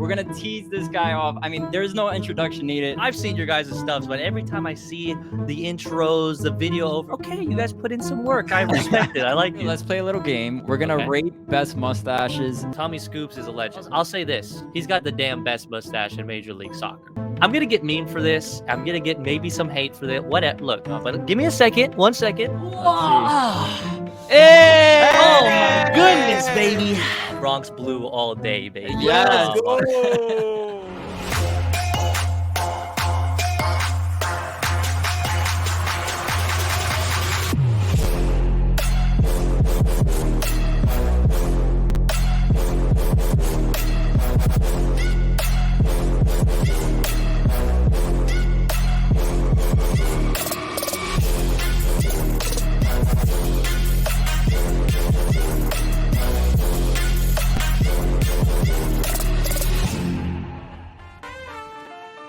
We're going to tease this guy off. I mean, there's no introduction needed. I've seen your guys' stuff, but every time I see the intros, the video, okay, you guys put in some work. I respect it. I like it. Let's play a little game. We're going to rate best mustaches. Tommy Scoops is a legend. I'll say this. He's got the damn best mustache in Major League Soccer. I'm going to get mean for this. I'm going to get maybe some hate for this. Whatever. Look, but give me a second. 1 second. Hey! Oh, my goodness, baby. Bronx Blue all day, baby. Yes. Let's go.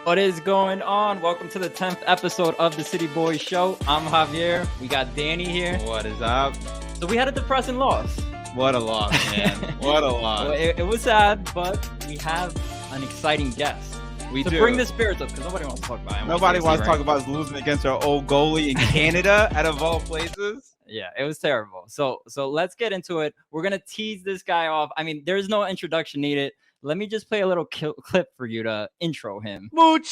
What is going on? Welcome to the 10th episode of the City Boys Show. I'm Javier. We got Danny here. What is up? So we had a depressing loss. What a loss, man. What a loss. Well, it was sad, but we have an exciting guest. We to do. bring the spirits up, because nobody wants to talk about it. Nobody wants to talk about us losing against our old goalie in Canada, out of all places. Yeah, it was terrible. So let's get into it. We're going to tease this guy off. I mean, there's no introduction needed. Let me just play a little clip for you to intro him. Muchachos!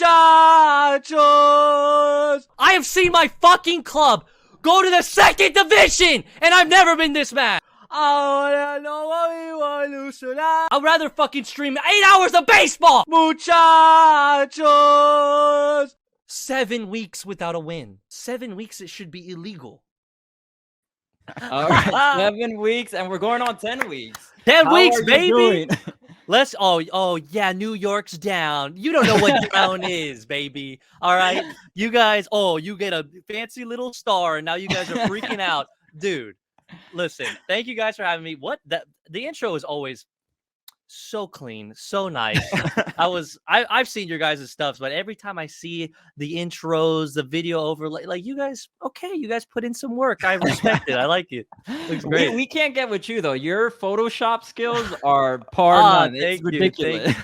I have seen my fucking club go to the 2nd division, and I've never been this mad. I'd rather fucking stream 8 hours of baseball. Muchachos! 7 weeks without a win. 7 weeks, it should be illegal. All right, 7 weeks, and we're going on 10 weeks. 10 How weeks, are you baby. doing? Let's yeah, New York's down. You don't know what down is, baby. All right. You guys, you get a fancy little star and now you guys are freaking out. Dude, listen, thank you guys for having me. The intro is always so clean, so nice. I've seen your guys' stuff, but every time I see the intros, the video overlay, like you guys put in some work. I respect it. I like it. Looks great. We can't get with you though. Your Photoshop skills are par none. It's ridiculous.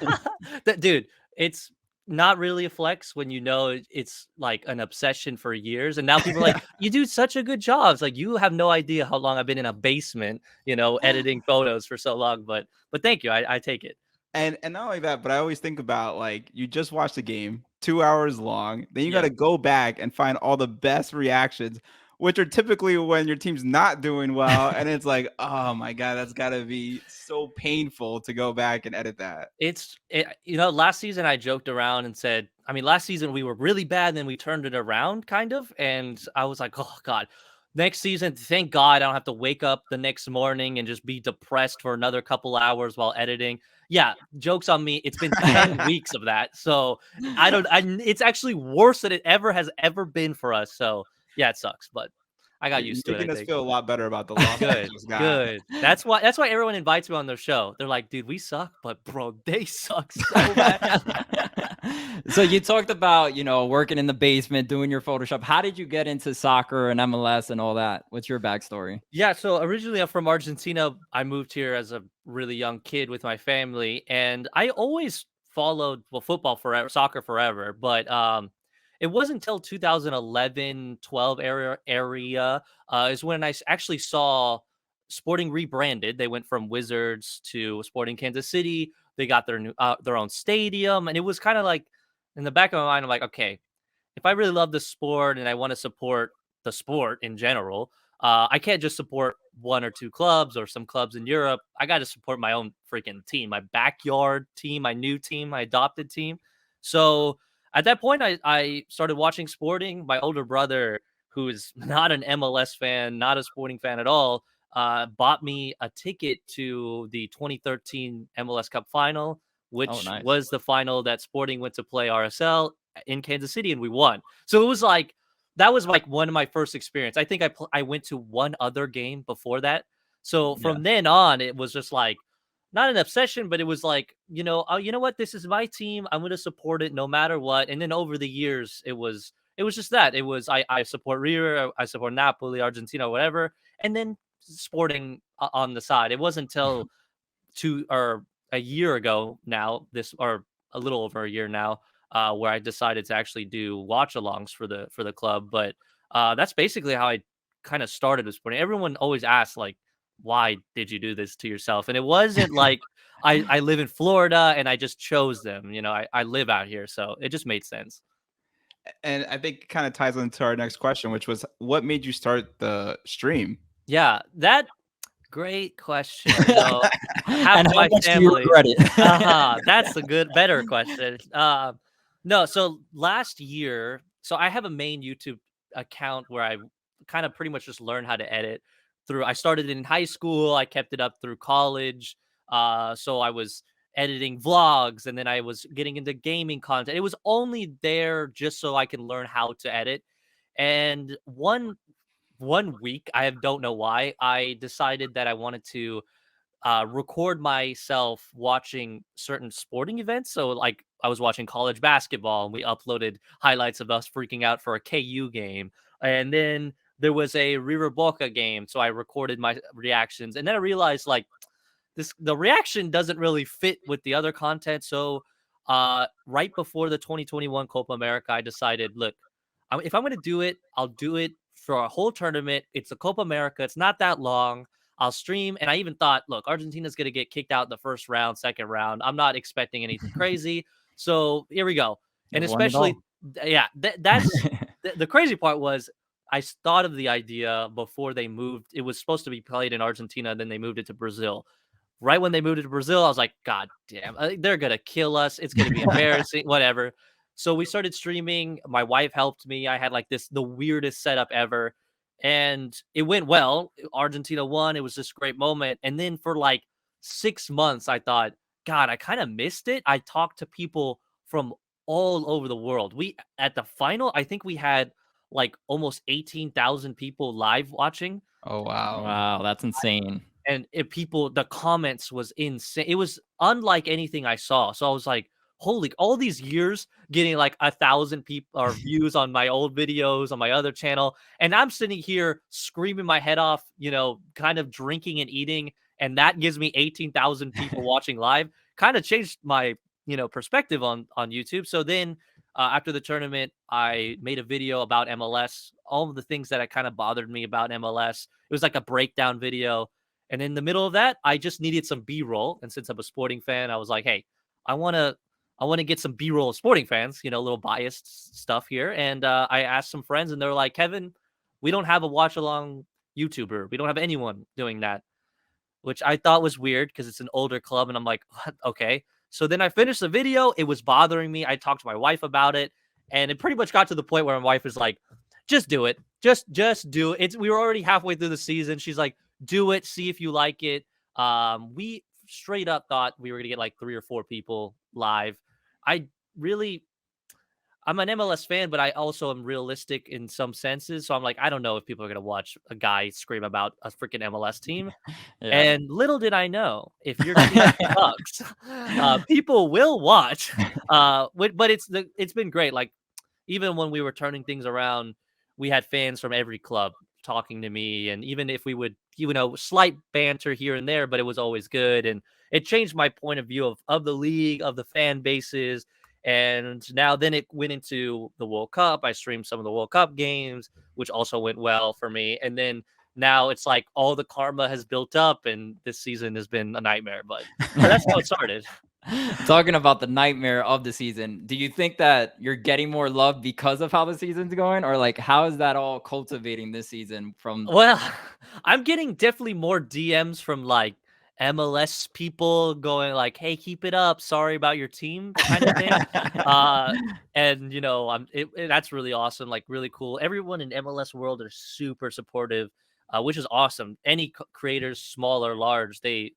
Dude, it's not really a flex when you know it's like an obsession for years, and now people are like, you do such a good job. It's like you have no idea how long I've been in a basement, editing photos for so long. But thank you. I take it. And not only that, but I always think about, like, you just watched the game 2 hours long, then you got to go back and find all the best reactions, which are typically when your team's not doing well. And it's like, oh my God, that's got to be so painful to go back and edit that. Last season I joked around and said, last season we were really bad, and then we turned it around kind of. And I was like, oh God, next season, thank God I don't have to wake up the next morning and just be depressed for another couple hours while editing. Yeah, joke's on me. It's been 10 weeks of that. So it's actually worse than it has ever been for us. So yeah, it sucks, but I got used to it. Making us feel a lot better about the loss. Good. That's why everyone invites me on their show. They're like, dude, we suck, but bro, they suck so bad. So you talked about, working in the basement, doing your Photoshop. How did you get into soccer and MLS and all that? What's your backstory? Yeah, so originally I'm from Argentina. I moved here as a really young kid with my family, and I always followed football forever, soccer forever, but it wasn't until 2011-12 area is when I actually saw Sporting rebranded. They went from Wizards to Sporting Kansas City. They got their own stadium, and it was kind of like, in the back of my mind, I'm like, okay, if I really love the sport and I want to support the sport in general, I can't just support one or two clubs or some clubs in Europe. I got to support my own freaking team, my backyard team, my new team, my adopted team. So at that point, I started watching Sporting. My older brother, who is not an MLS fan, not a Sporting fan at all, bought me a ticket to the 2013 MLS Cup final, which was the final that Sporting went to play RSL in Kansas City, and we won. So it was like, that was like one of my first experience. I think I went to one other game before that. So from then on, it was just like, not an obsession, but it was like, you know what? This is my team. I'm going to support it no matter what. And then over the years, it was just that. It was, I support River, I support Napoli, Argentina, whatever. And then Sporting on the side. It wasn't until a year ago now, or a little over a year now, where I decided to actually do watch-alongs for the club. But that's basically how I kind of started with sporting. Everyone always asks like, why did you do this to yourself? And it wasn't like I live in Florida and I just chose them. I live out here, so it just made sense. And I think it kind of ties into our next question, which was, what made you start the stream? Yeah, that great question. Half And of how my much do you family. regret it? That's a better question. No, so last year, so I have a main YouTube account where I kind of pretty much just learned how to edit through. I started in high school, I kept it up through college. So I was editing vlogs, and then I was getting into gaming content. It was only there just so I can learn how to edit. And one week, don't know why, I decided that I wanted to record myself watching certain sporting events. So, like, I was watching college basketball, and we uploaded highlights of us freaking out for a KU game. And then there was a River Boca game, so I recorded my reactions. And then I realized, like, the reaction doesn't really fit with the other content. So, right before the 2021 Copa America, I decided, look, if I'm going to do it, I'll do it for a whole tournament. It's a Copa America. It's not that long. I'll stream. And I even thought, look, Argentina's going to get kicked out in the first round, second round. I'm not expecting anything crazy. So here we go. And You've won it all. especially, yeah, that's the crazy part was I thought of the idea before they moved. It was supposed to be played in Argentina, then they moved it to Brazil. Right when they moved it to Brazil, I was like, God damn, they're going to kill us. It's going to be embarrassing, whatever. So we started streaming. My wife helped me. I had like the weirdest setup ever. And it went well. Argentina won. It was this great moment. And then for like 6 months, I thought, God, I kind of missed it. I talked to people from all over the world. At the final, I think we had like almost 18,000 people live watching. Oh, wow. Wow, that's insane. And the comments was insane. It was unlike anything I saw. So I was like, holy, all these years getting like 1,000 people or views on my old videos on my other channel. And I'm sitting here screaming my head off, kind of drinking and eating. And that gives me 18,000 people watching live. Kind of changed my, perspective on YouTube. So then after the tournament, I made a video about MLS, all of the things that kind of bothered me about MLS. It was like a breakdown video. And in the middle of that, I just needed some B-roll. And since I'm a sporting fan, I was like, hey, I want to get some B-roll of sporting fans, a little biased stuff here. And I asked some friends, and they're like, Kevin, we don't have a watch-along YouTuber. We don't have anyone doing that, which I thought was weird because it's an older club. And I'm like, what? Okay. So then I finished the video. It was bothering me. I talked to my wife about it. And it pretty much got to the point where my wife was like, just do it. Just do it. We were already halfway through the season. She's like, do it. See if you like it. We straight up thought we were going to get like 3 or 4 people live. I'm an MLS fan, but I also am realistic in some senses. So I'm like, I don't know if people are going to watch a guy scream about a freaking MLS team. Yeah. And little did I know, if your team sucks, people will watch. But it's been great. Like, even when we were turning things around, we had fans from every club talking to me. And even if we would, slight banter here and there, but it was always good. And it changed my point of view of the league, of the fan bases. And now then it went into the World Cup. I streamed some of the World Cup games, which also went well for me. And then now it's like all the karma has built up, and this season has been a nightmare. But that's how it started. Talking about the nightmare of the season, do you think that you're getting more love because of how the season's going, or like how is that all cultivating this season from? Well, I'm getting definitely more DMs from like MLS people going like, "Hey, keep it up. Sorry about your team," kind of thing. And that's really awesome. Like, really cool. Everyone in MLS world are super supportive, which is awesome. Any creators, small or large, they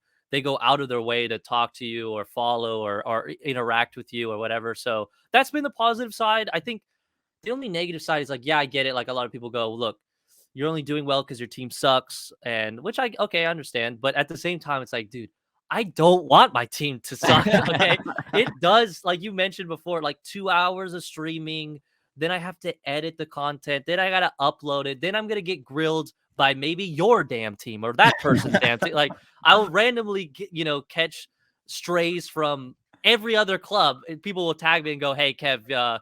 go out of their way to talk to you or follow or interact with you or whatever. So that's been the positive side. I think the only negative side is like, yeah, I get it. Like, a lot of people go, look, you're only doing well because your team sucks, and which I understand. But at the same time, it's like, dude, I don't want my team to suck. Okay, it does, like you mentioned before, like 2 hours of streaming. Then I have to edit the content. Then I gotta upload it. Then I'm gonna get grilled by maybe your damn team or that person's damn team. Like, I'll randomly catch strays from every other club. And people will tag me and go, "Hey, Kev,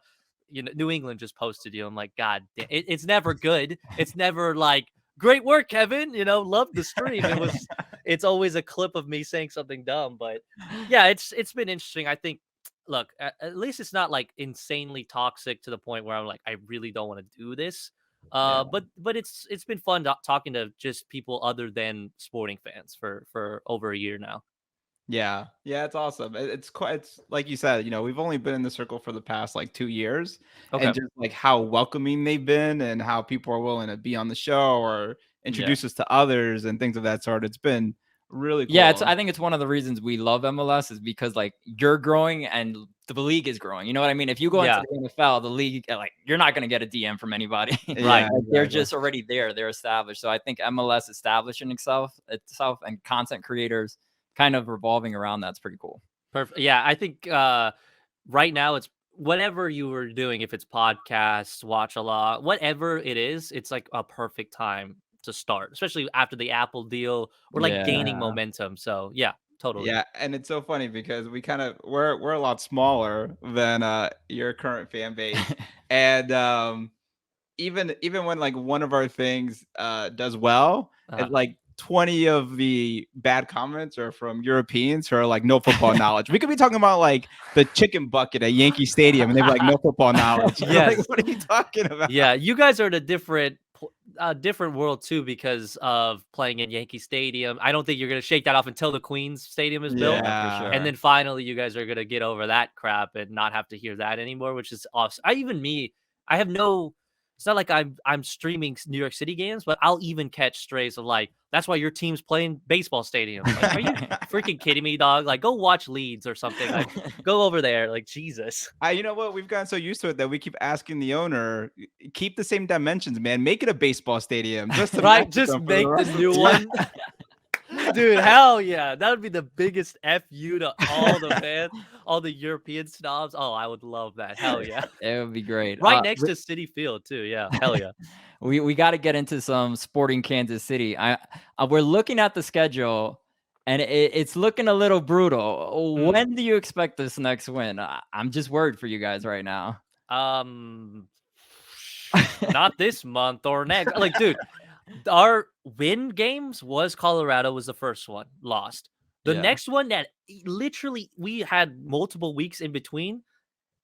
New England just posted you." I'm like, God damn, it's never good. It's never like, great work, Kevin. Love the stream. It's always a clip of me saying something dumb. But yeah, it's been interesting. I think, look, at least it's not like insanely toxic to the point where I'm like, I really don't want to do this. Yeah. But it's been fun talking to just people other than sporting fans for over a year now. Yeah, it's awesome. It's like you said, we've only been in the circle for the past like 2 years, Okay. and just like how welcoming they've been, and how people are willing to be on the show or introduce us to others and things of that sort. It's been really cool. Yeah, I think it's one of the reasons we love MLS is because like you're growing and the league is growing. You know what I mean? If you go into the NFL, the league, like you're not going to get a DM from anybody. Right. Exactly. They're just already there. They're established. So I think MLS establishing itself and content creators kind of revolving around that's pretty cool. Perfect. Yeah, I think right now it's whatever you were doing, if it's podcasts, watch a lot, whatever it is, it's like a perfect time to start, especially after the Apple deal. We're like gaining momentum. So yeah, totally. Yeah, and it's so funny because we're a lot smaller than your current fan base. And even when like one of our things does well, it's like 20 of the bad comments are from Europeans who are like no football knowledge. We could be talking about like the chicken bucket at Yankee Stadium, and they're like no football knowledge. Yes. Like, what are you talking about? Yeah, you guys are in a different world too because of playing in Yankee Stadium. I don't think you're gonna shake that off until the Queens Stadium is built, Yeah, for sure. and then finally you guys are gonna get over that crap and not have to hear that anymore, which is awesome. I have no. It's not like I'm streaming New York City games, but I'll even catch strays of like, that's why your team's playing baseball stadium. Like, are you freaking kidding me, dog? Like, go watch Leeds or something. Like, go over there. Like, Jesus. You know what? We've gotten so used to it that we keep asking the owner, keep the same dimensions, man. Make it a baseball stadium. Just to right. Just make the new one. Dude, hell yeah. That would be the biggest FU to all the fans, all the European snobs. Oh, I would love that. Hell yeah. It would be great. Right next to City Field, too. Yeah. Hell yeah. We got to get into some sporting Kansas City. We're looking at the schedule, and it's looking a little brutal. When do you expect this next win? I'm just worried for you guys right now. Not this month or next. Like, dude, our win games was Colorado was the first one, lost. The next one that literally we had multiple weeks in between,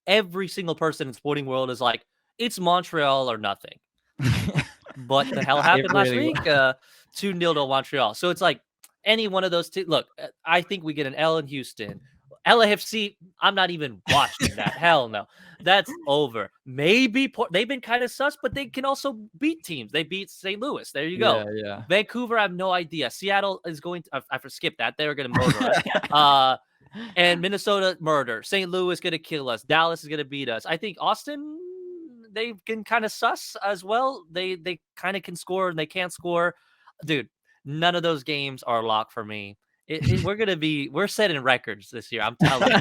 every single person in sporting world is like, it's Montreal or nothing. What the hell happened last week? 2-0 to Montreal. So it's like any one of those two. Look, I think we get an L in Houston. LAFC, I'm not even watching that. Hell no. That's over. Maybe they've been kind of sus, but they can also beat teams. They beat St. Louis. There you go. Yeah. Vancouver, I have no idea. Seattle is going to, I skip that. They're going to murder us. And Minnesota, murder. St. Louis going to kill us. Dallas is going to beat us. I think Austin, they can kind of sus as well. They kind of can score and they can't score. Dude, none of those games are locked for me. We're setting records this year. I'm telling you.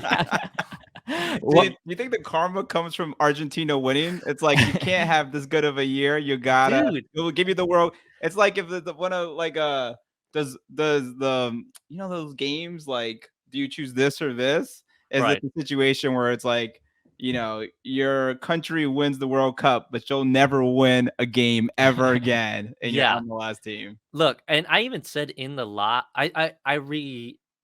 Do you think the karma comes from Argentina winning? It's like you can't have this good of a year. You gotta. Dude. It will give you the world. It's like if the one of like does the those games like do you choose this or this? Is it the situation where it's like your country wins the World Cup, but you'll never win a game ever again in your MLS team? Look, and I even said in the lot,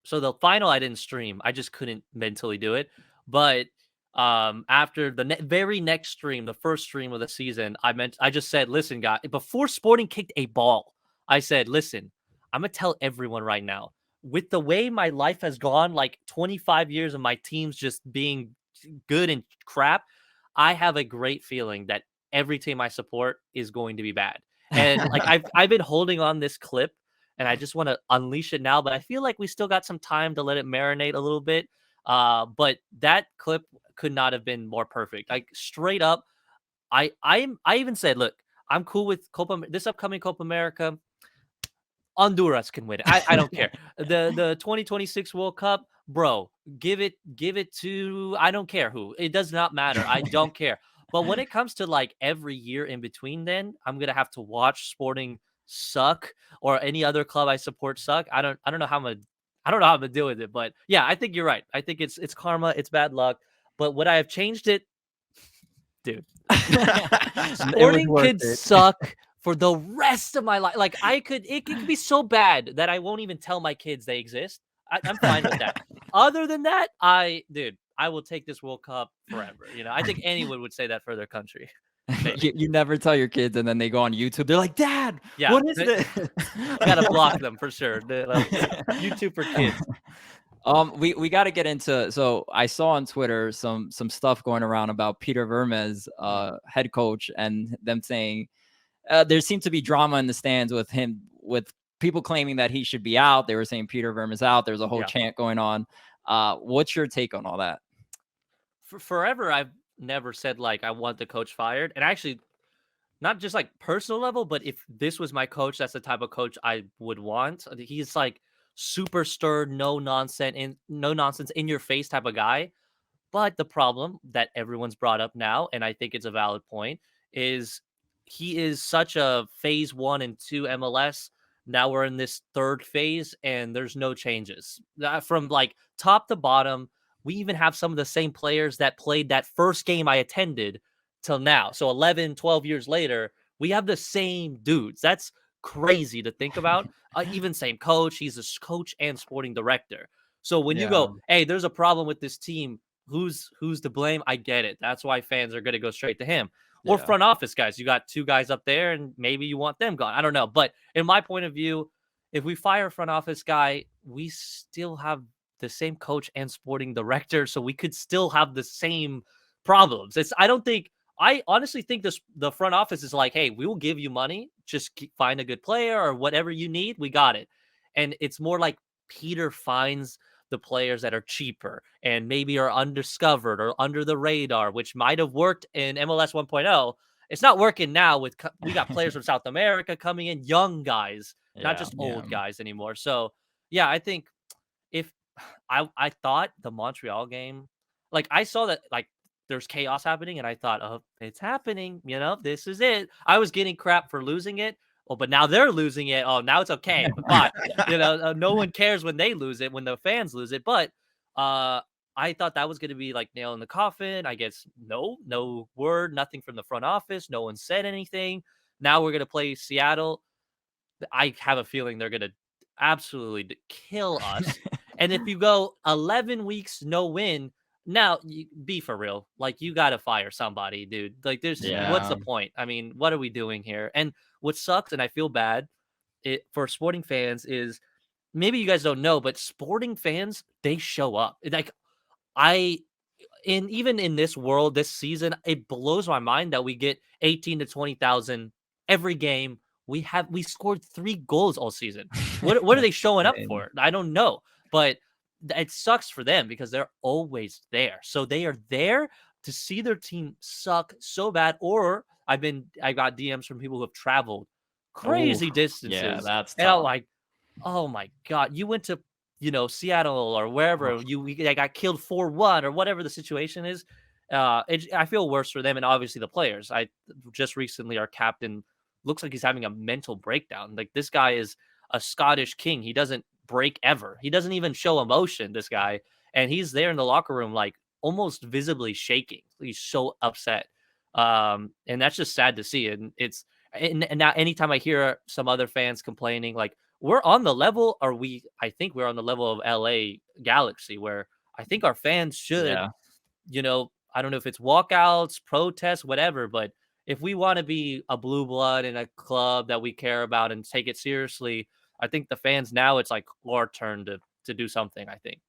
so the final I didn't stream. I just couldn't mentally do it. But after the very next stream, the first stream of the season, I just said, listen, guys, before Sporting kicked a ball, I said, listen, I'm going to tell everyone right now, with the way my life has gone, like 25 years of my teams just being good and crap, I have a great feeling that every team I support is going to be bad. And like I've been holding on this clip and I just want to unleash it now, but I feel like we still got some time to let it marinate a little bit. But that clip could not have been more perfect. Like straight up, I even said, look, I'm cool with this upcoming Copa America. Honduras can win it. I don't care. The 2026 World Cup, bro, give it to, I don't care who. It does not matter. I don't care. But when it comes to like every year in between, then I'm gonna have to watch Sporting suck or any other club I support suck. I don't know how I'm gonna I don't know how I'm gonna deal with it, but yeah, I think you're right. I think it's karma, it's bad luck. But would I have changed it, dude? It was Sporting worth could it. suck for the rest of my life. Like it could be so bad that I won't even tell my kids they exist. I'm fine with that. Other than that, I will take this World Cup forever. You know, I think anyone would say that for their country. Maybe. You never tell your kids, and then they go on YouTube. They're like, "Dad, Yeah, what is this?" gotta block them for sure. Like, YouTube for kids. We got to get into. So I saw on Twitter some stuff going around about Peter Vermes, head coach, and them saying there seemed to be drama in the stands with him, with people claiming that he should be out. They were saying Peter Vermes out. There's a whole chant going on. What's your take on all that? For forever, I've never said like I want the coach fired, and actually, not just like personal level, but if this was my coach, that's the type of coach I would want. He's like super stern, no nonsense in your face type of guy. But the problem that everyone's brought up now, and I think it's a valid point, is he is such a phase 1 and 2 MLS. Now we're in this third phase and there's no changes. From like top to bottom, we even have some of the same players that played that first game I attended till now. So 11, 12 years later, we have the same dudes. That's crazy to think about. Even same coach, he's a coach and sporting director. So when you go, hey, there's a problem with this team, who's to blame? I get it. That's why fans are going to go straight to him. Or front office guys. You got two guys up there and maybe you want them gone. I don't know. But in my point of view, if we fire a front office guy, we still have the same coach and sporting director. So we could still have the same problems. I honestly think the front office is like, hey, we will give you money. Just find a good player or whatever you need. We got it. And it's more like Peter finds the players that are cheaper and maybe are undiscovered or under the radar, which might have worked in MLS 1.0. It's not working now we got players from South America coming in, young guys, not just old guys anymore. So yeah, I think if I thought the Montreal game, like I saw that like there's chaos happening and I thought, oh, it's happening. You know, this is it. I was getting crap for losing it. Oh, but now they're losing it. Oh, now it's okay. But no one cares when they lose it, when the fans lose it. But I thought that was going to be like nail in the coffin. I guess no word, nothing from the front office. No one said anything. Now we're going to play Seattle. I have a feeling they're going to absolutely kill us. And if you go 11 weeks, no win, now be for real. Like you got to fire somebody, dude. Like what's the point? I mean, what are we doing here? And what sucks, and I feel bad for sporting fans is maybe you guys don't know, but sporting fans, they show up. Like even in this world, this season, it blows my mind that we get 18 to 20,000 every game. We scored 3 goals all season. What are they showing up for? I don't know, but it sucks for them because they're always there. So they are there to see their team suck so bad. Or I got DMs from people who have traveled crazy distances. Yeah, that's tough. And I'm like, oh my God, you went to, Seattle or wherever you got killed 4-1 or whatever the situation is. I feel worse for them and obviously the players. I just recently, our captain looks like he's having a mental breakdown. Like this guy is a Scottish king. He doesn't break ever. He doesn't even show emotion, this guy. And he's there in the locker room, like almost visibly shaking. He's so upset. And that's just sad to see. And and now anytime I hear some other fans complaining, like we're on the level, I think we're on the level of LA Galaxy, where I think our fans should, I don't know if it's walkouts, protests, whatever, but if we want to be a blue blood in a club that we care about and take it seriously, I think the fans now, it's like our turn to do something, I think.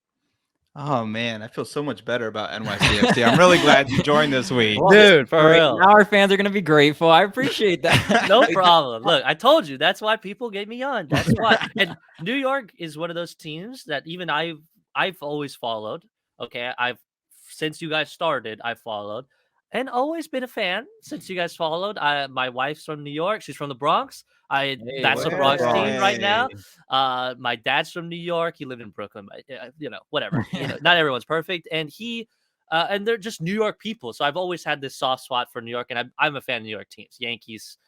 Oh man, I feel so much better about NYCFC. I'm really glad you joined this week. Dude, for real. Now our fans are going to be grateful. I appreciate that. No problem. Look, I told you, that's why people get me on. That's why. And New York is one of those teams that even I've always followed. Okay, since you guys started, I've followed and always been a fan since you guys followed. My wife's from New York. She's from the Bronx. That's the Bronx team right now. My dad's from New York. He lived in Brooklyn, but whatever. Not everyone's perfect. And and they're just New York people. So I've always had this soft spot for New York, and I'm a fan of New York teams, Yankees,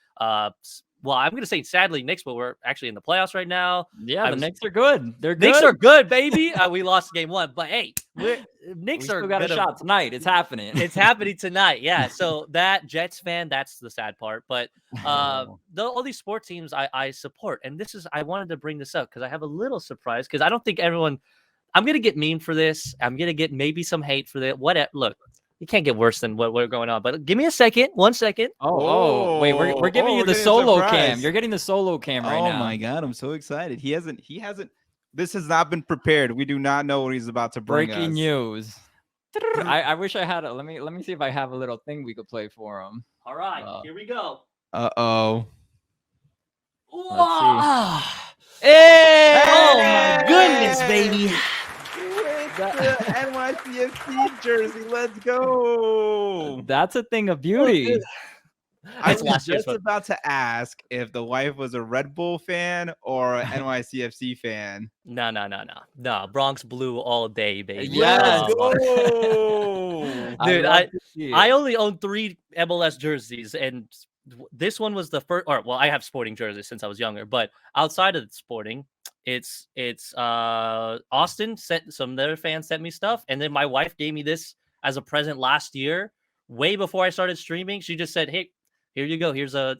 well, I'm gonna say sadly Knicks, but we're actually in the playoffs right now. Yeah, the Knicks are good. They're good. Knicks are good, baby. We lost game 1, but hey, Knicks we are still got a shot tonight. It's happening. It's happening tonight. Yeah. So that Jets fan, that's the sad part. But all these sport teams I support, and I wanted to bring this up because I have a little surprise because I don't think everyone. I'm gonna get memed for this. I'm gonna get maybe some hate for that. Look, you can't get worse than what we're going on. But give me a second, 1 second. Wait, we're giving you the solo cam. You're getting the solo cam right now. Oh my god, I'm so excited. He hasn't. This has not been prepared. We do not know what he's about to bring us. Breaking news. I wish I had it. Let me see if I have a little thing we could play for him. All right, here we go. Uh-oh. Let's see. Hey! Oh my goodness, baby. The NYCFC jersey. Let's go. That's a thing of beauty. I was just about to ask if the wife was a Red Bull fan or an NYCFC fan. No. Bronx Blue all day, baby. Yes. Dude, I only own 3 MLS jerseys, and this one was the first. I have sporting jerseys since I was younger, but outside of sporting, it's Austin sent some other fans sent me stuff, and then my wife gave me this as a present last year, way before I started streaming. She just said, "Hey, here you go. Here's a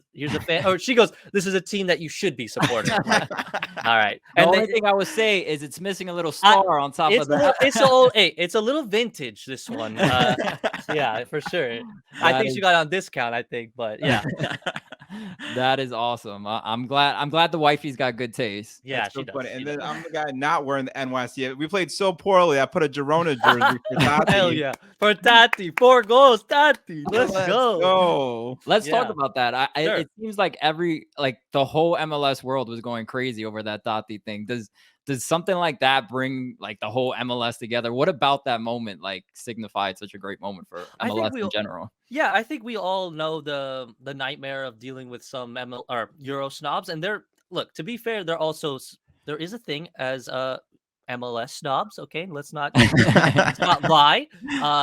fan." Or she goes, "This is a team that you should be supporting." All right. And the only thing I would say is it's missing a little star on top of that. It's a little vintage, this one. Yeah, for sure. I think she got on discount, I think, but yeah. That is awesome. I'm glad the wifey's got good taste. Yeah, she does. Funny. And then I'm the guy not wearing the NYC. We played so poorly. I put a Girona jersey for Taty. Hell yeah. For Taty. 4 goals, Taty. Let's go. Let's talk about that. Sure. It seems like the whole MLS world was going crazy over that Taty thing. Does something like that bring like the whole MLS together? What about that moment signified such a great moment for MLS in general? Yeah, I think we all know the nightmare of dealing with some Euro snobs, and to be fair, there is a thing as MLS snobs. Okay, let's not lie.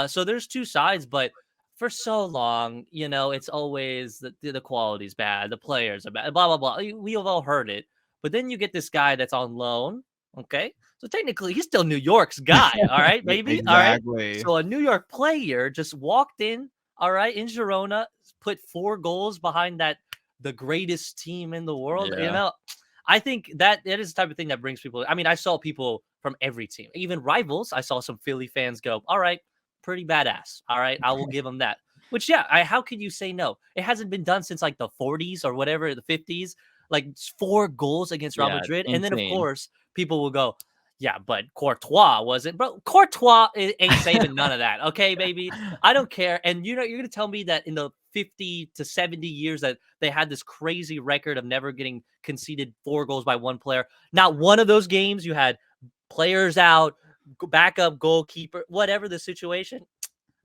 So there's 2 sides, but for so long, it's always the quality's bad, the players are bad, blah blah blah. We have all heard it, but then you get this guy that's on loan. Okay, so technically he's still New York's guy. All right, baby. Exactly. All right. So a New York player just walked in. All right, in Girona, put 4 goals behind the greatest team in the world. Yeah. I think that is the type of thing that brings people. I mean, I saw people from every team, even rivals. I saw some Philly fans go, "All right, pretty badass. All right, I will give them that." Which, yeah, how could you say no? It hasn't been done since like the 40s or whatever, the 50s. Like 4 goals against Real Madrid, and then of course people will go, "Yeah, but Courtois wasn't." Bro, Courtois ain't saving none of that. Okay, baby, I don't care. And you're gonna tell me that in the 50 to 70 years that they had this crazy record of never getting conceded 4 goals by one player. Not one of those games you had players out, backup goalkeeper, whatever the situation.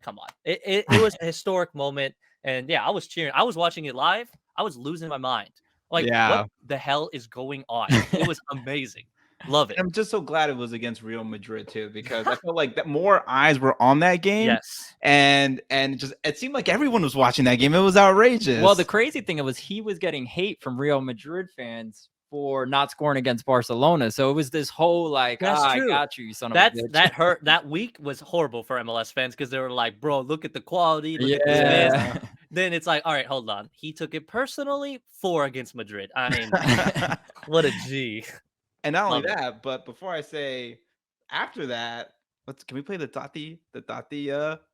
Come on, it was a historic moment, and yeah, I was cheering. I was watching it live. I was losing my mind. Like, what the hell is going on? It was amazing. Love it. I'm just so glad it was against Real Madrid too, because I felt like that more eyes were on that game. Yes. And it seemed like everyone was watching that game. It was outrageous. Well, the crazy thing was he was getting hate from Real Madrid fans for not scoring against Barcelona. So it was this whole I got you son of a bitch. That hurt. That week was horrible for MLS fans because they were like, "Bro, look at the quality. Look at this." Then it's like, all right, hold on. He took it personally 4 against Madrid. I mean, what a G. And not only that, but before I say after that, can we play the Taty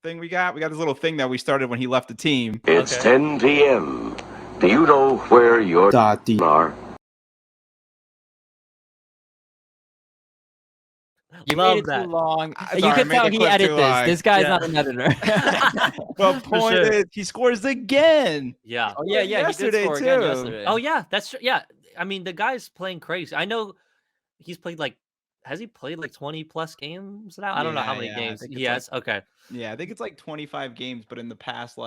thing we got? We got this little thing that we started when he left the team. It's 10 p.m. Do you know where your Taty are? You made it too long. You can tell he edited this. This guy's not an editor. But point is, he scores again. Yeah. Oh, yeah. Yesterday, he did score too. again yesterday. Oh, yeah. That's true. Yeah. I mean, the guy's playing crazy. I know he's played has he played 20 plus games now? I don't know how many games he has. Okay. Yeah, I think it's 25 games, but in the past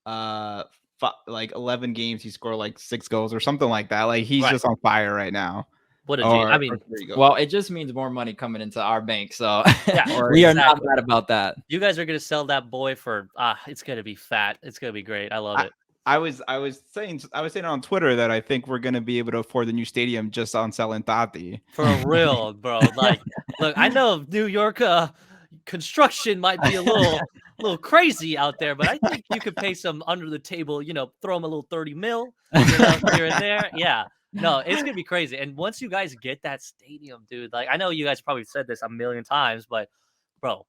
11 games, he scored 6 goals or something like that. He's just on fire right now. What a G. I mean, well, it just means more money coming into our bank. So yeah, we are not mad about that. You guys are going to sell that boy for, it's going to be fat. It's going to be great. I love it. I was saying on Twitter that I think we're gonna be able to afford the new stadium just on selling Taty. For real, bro. Like, look, I know New York construction might be a little crazy out there, but I think you could pay some under the table, throw them a little 30 mil, here and there. Yeah. No, it's gonna be crazy. And once you guys get that stadium, dude, like I know you guys probably said this a million times, but bro,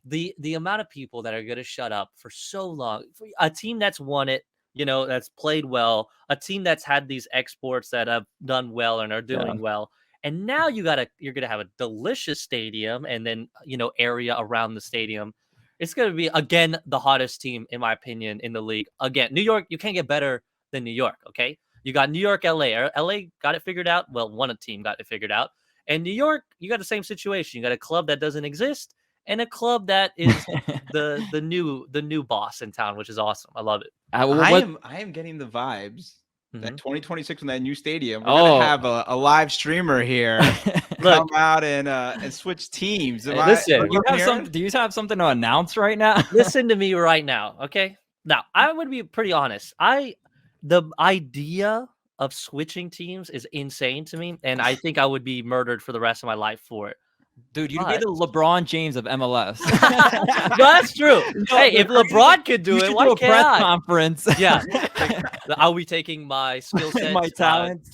the amount of people that are gonna shut up for so long, for a team that's won it, that's played well, a team that's had these exports that have done well and are doing well. And now you're gonna have a delicious stadium and then area around the stadium. It's gonna be again the hottest team in my opinion in the league. Again, New York, you can't get better than New York. Okay, you got New York, LA. LA got it figured out. Well, one team got it figured out. And New York, you got the same situation. You got a club that doesn't exist and a club that is the new boss in town, which is awesome. I love it. I am getting the vibes that 2026 in that new stadium, we're gonna have a live streamer here come out and switch teams. Listen, do you have something to announce right now? Listen to me right now, okay? Now, I would be pretty honest. The idea of switching teams is insane to me, and I think I would be murdered for the rest of my life for it. Dude, you'd be the LeBron James of MLS. No, that's true. Hey, if LeBron could do it, why can't I? Conference. Yeah, I'll be taking my skill set, my talents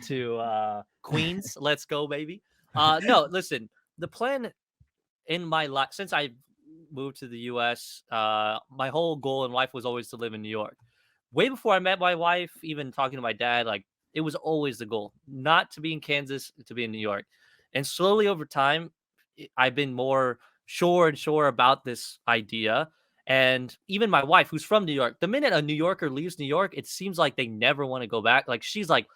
to Queens. Let's go, baby. No, listen. The plan in my life since I moved to the U.S., my whole goal in life was always to live in New York. Way before I met my wife, even talking to my dad, like it was always the goal, not to be in Kansas, to be in New York. And slowly over time, I've been more sure and sure about this idea. And even my wife, who's from New York, the minute a New Yorker leaves New York, it seems like they never want to go back. Like she's like,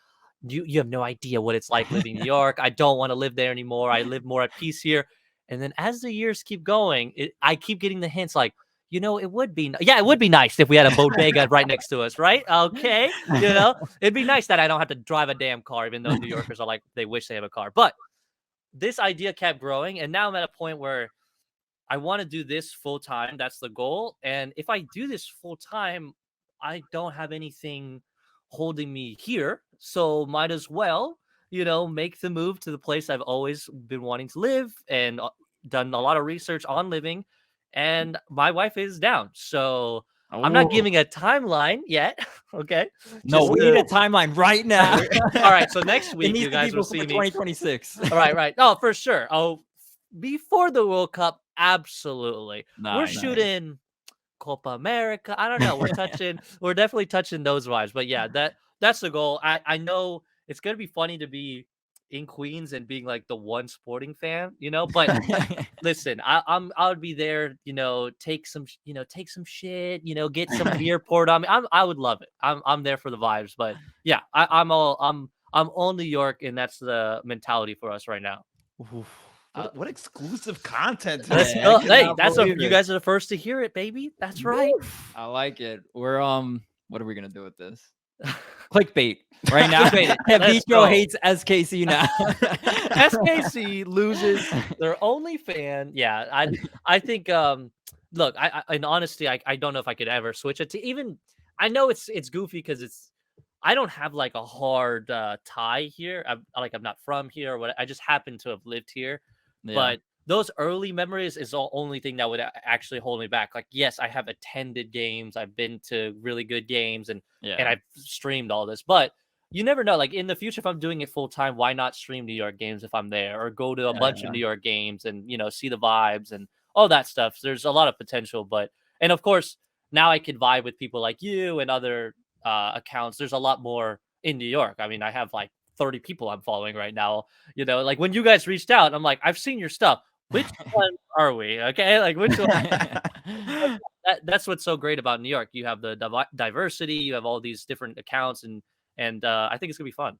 you have no idea what it's like living in New York. I don't want to live there anymore. I live more at peace here. And then as the years keep going, I keep getting the hints like, it would be nice if we had a bodega right next to us, right? Okay. It'd be nice that I don't have to drive a damn car, even though New Yorkers are like, they wish they have a car. But this idea kept growing, and now I'm at a point where I want to do this full time. That's the goal. And if I do this full time, I don't have anything holding me here. So might as well, make the move to the place I've always been wanting to live and done a lot of research on living. And my wife is down. So I'm not giving a timeline yet. Okay. No, we need a timeline right now. All right. So next week, you guys will see me. 2026. All right. Oh, for sure. Oh, before the World Cup. Absolutely. We're shooting Copa America. I don't know. We're definitely touching those vibes. But yeah, that's the goal. I know it's going to be funny to be in Queens and being like the one sporting fan, but listen, I would be there, take some shit, get some beer poured on me. I would love it. I'm there for the vibes, but yeah, I'm all New York, and that's the mentality for us right now. What exclusive content! Hey, you guys are the first to hear it, baby. That's right. I like it. We're what are we gonna do with this? Clickbait right now. Kevincho hates SKC now. SKC loses their only fan. Yeah, I think. Look, I in honesty, I don't know if I could ever switch it to even. I know it's goofy because I don't have like a hard tie here. I'm not from here or what. I just happen to have lived here, but those early memories is the only thing that would actually hold me back. Like, yes, I have attended games. I've been to really good games and I've streamed all this, but you never know. Like in the future, if I'm doing it full time, why not stream New York games if I'm there or go to a bunch of New York games and, see the vibes and all that stuff. So there's a lot of potential, and of course now I can vibe with people like you and other accounts. There's a lot more in New York. I mean, I have like 30 people I'm following right now, like when you guys reached out, I'm like, I've seen your stuff. Which one are we? Okay. Like which one? That's what's so great about New York. You have the diversity, you have all these different accounts and I think it's gonna be fun.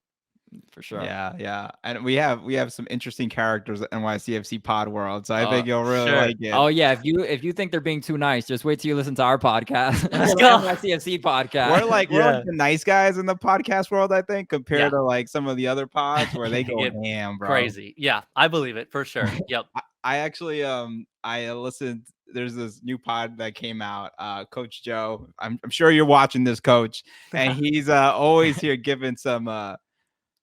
For sure. Yeah. And we have some interesting characters at NYCFC pod world. So I think you'll really like it. Oh yeah. If you think they're being too nice, just wait till you listen to our podcast. Let's go. NYCFC podcast. We're like the nice guys in the podcast world, I think, compared to like some of the other pods where they go ham, bro. Crazy. Yeah, I believe it for sure. Yep. I actually I listened. There's this new pod that came out. Coach Joe. I'm sure you're watching this, Coach, and he's always here giving some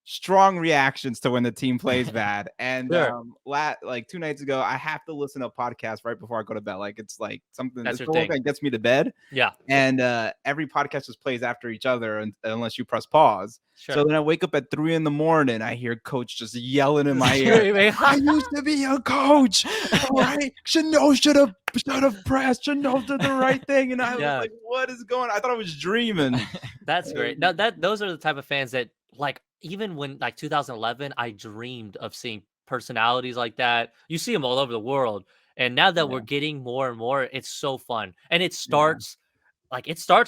strong reactions to when the team plays bad. And Sure. like 2 nights ago, I have to listen to a podcast right before I go to bed. Like it's like something That's that's your thing. that gets me to bed. Yeah. And every podcast just plays after each other unless you press pause. Sure. So then I wake up at 3 a.m. I hear Coach just yelling in my ear. I used to be a coach. All right. Should have pressed. Should know did the right thing. And I was like, what is going on? I thought I was dreaming. That's great. Now those are the type of fans that like, even when like 2011, I dreamed of seeing personalities like that. You see them all over the world. And now that we're getting more and more, it's so fun. And it starts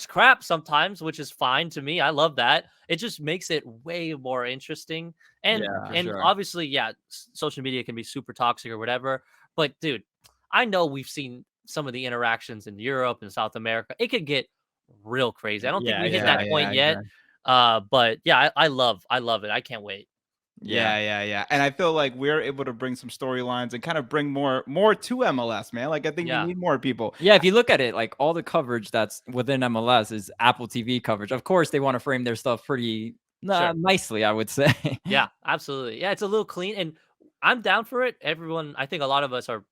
crap sometimes, which is fine to me. I love that. It just makes it way more interesting. And obviously, social media can be super toxic or whatever. But dude, I know we've seen some of the interactions in Europe and South America. It could get real crazy. I don't think we hit that point yet. But yeah, I love it. I can't wait. Yeah. And I feel like we're able to bring some storylines and kind of bring more to MLS, man. Like I think we need more people. Yeah, if you look at it, like all the coverage that's within MLS is Apple TV coverage. Of course, they want to frame their stuff pretty nicely, I would say. Yeah, absolutely. Yeah, it's a little clean, and I'm down for it. Everyone, I think a lot of us are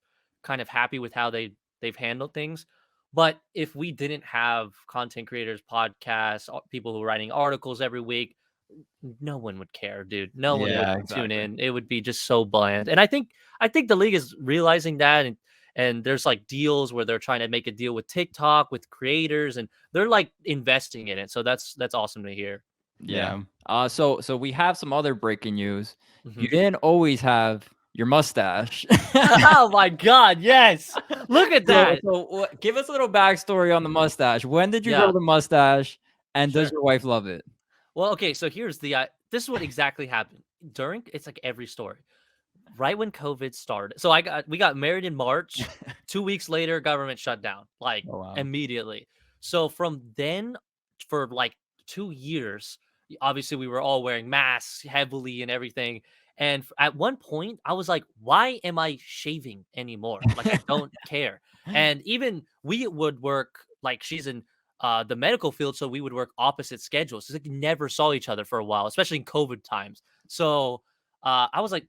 kind of happy with how they've handled things. But if we didn't have content creators, podcasts, people who are writing articles every week, no one would care, dude. No one would tune in. It would be just so bland. And I think the league is realizing that, and there's like deals where they're trying to make a deal with TikTok, with creators, and they're like investing in it. So that's awesome to hear. Yeah. So we have some other breaking news. You didn't always have your mustache. Oh my God! Yes, look at that. So give us a little backstory on the mustache. When did you grow the mustache, and does your wife love it? Well, okay. So here's this is what exactly happened it's like every story. Right when COVID started, so we got married in March. 2 weeks later, government shut down immediately. So from then, for like 2 years, obviously we were all wearing masks heavily and everything. And at one point, I was like, why am I shaving anymore? Like, I don't care. And even we would work, like, she's in the medical field, so we would work opposite schedules. So, like, never saw each other for a while, especially in COVID times. So I was like,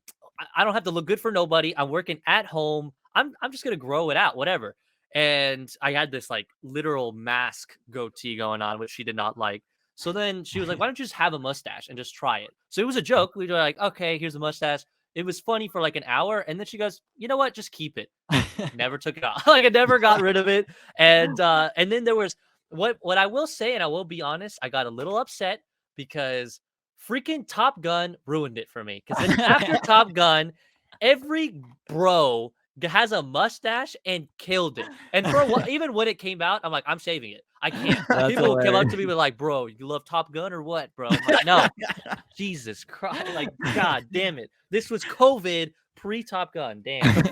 I don't have to look good for nobody. I'm working at home. I'm just going to grow it out, whatever. And I had this, like, literal mask goatee going on, which she did not like. So then she was like, why don't you just have a mustache and just try it? So it was a joke. We were like, okay, here's a mustache. It was funny for like an hour. And then she goes, you know what? Just keep it. Never took it off. Like I never got rid of it. And then there was what I will say, and I will be honest, I got a little upset because freaking Top Gun ruined it for me. Because after Top Gun, every bro has a mustache and killed it. And for even when it came out, I'm like, I'm shaving it. I can't. People will come up to me with like, bro, you love Top Gun or what, bro? I'm like, no. Jesus Christ. Like, God damn it. This was COVID pre-Top Gun. Damn.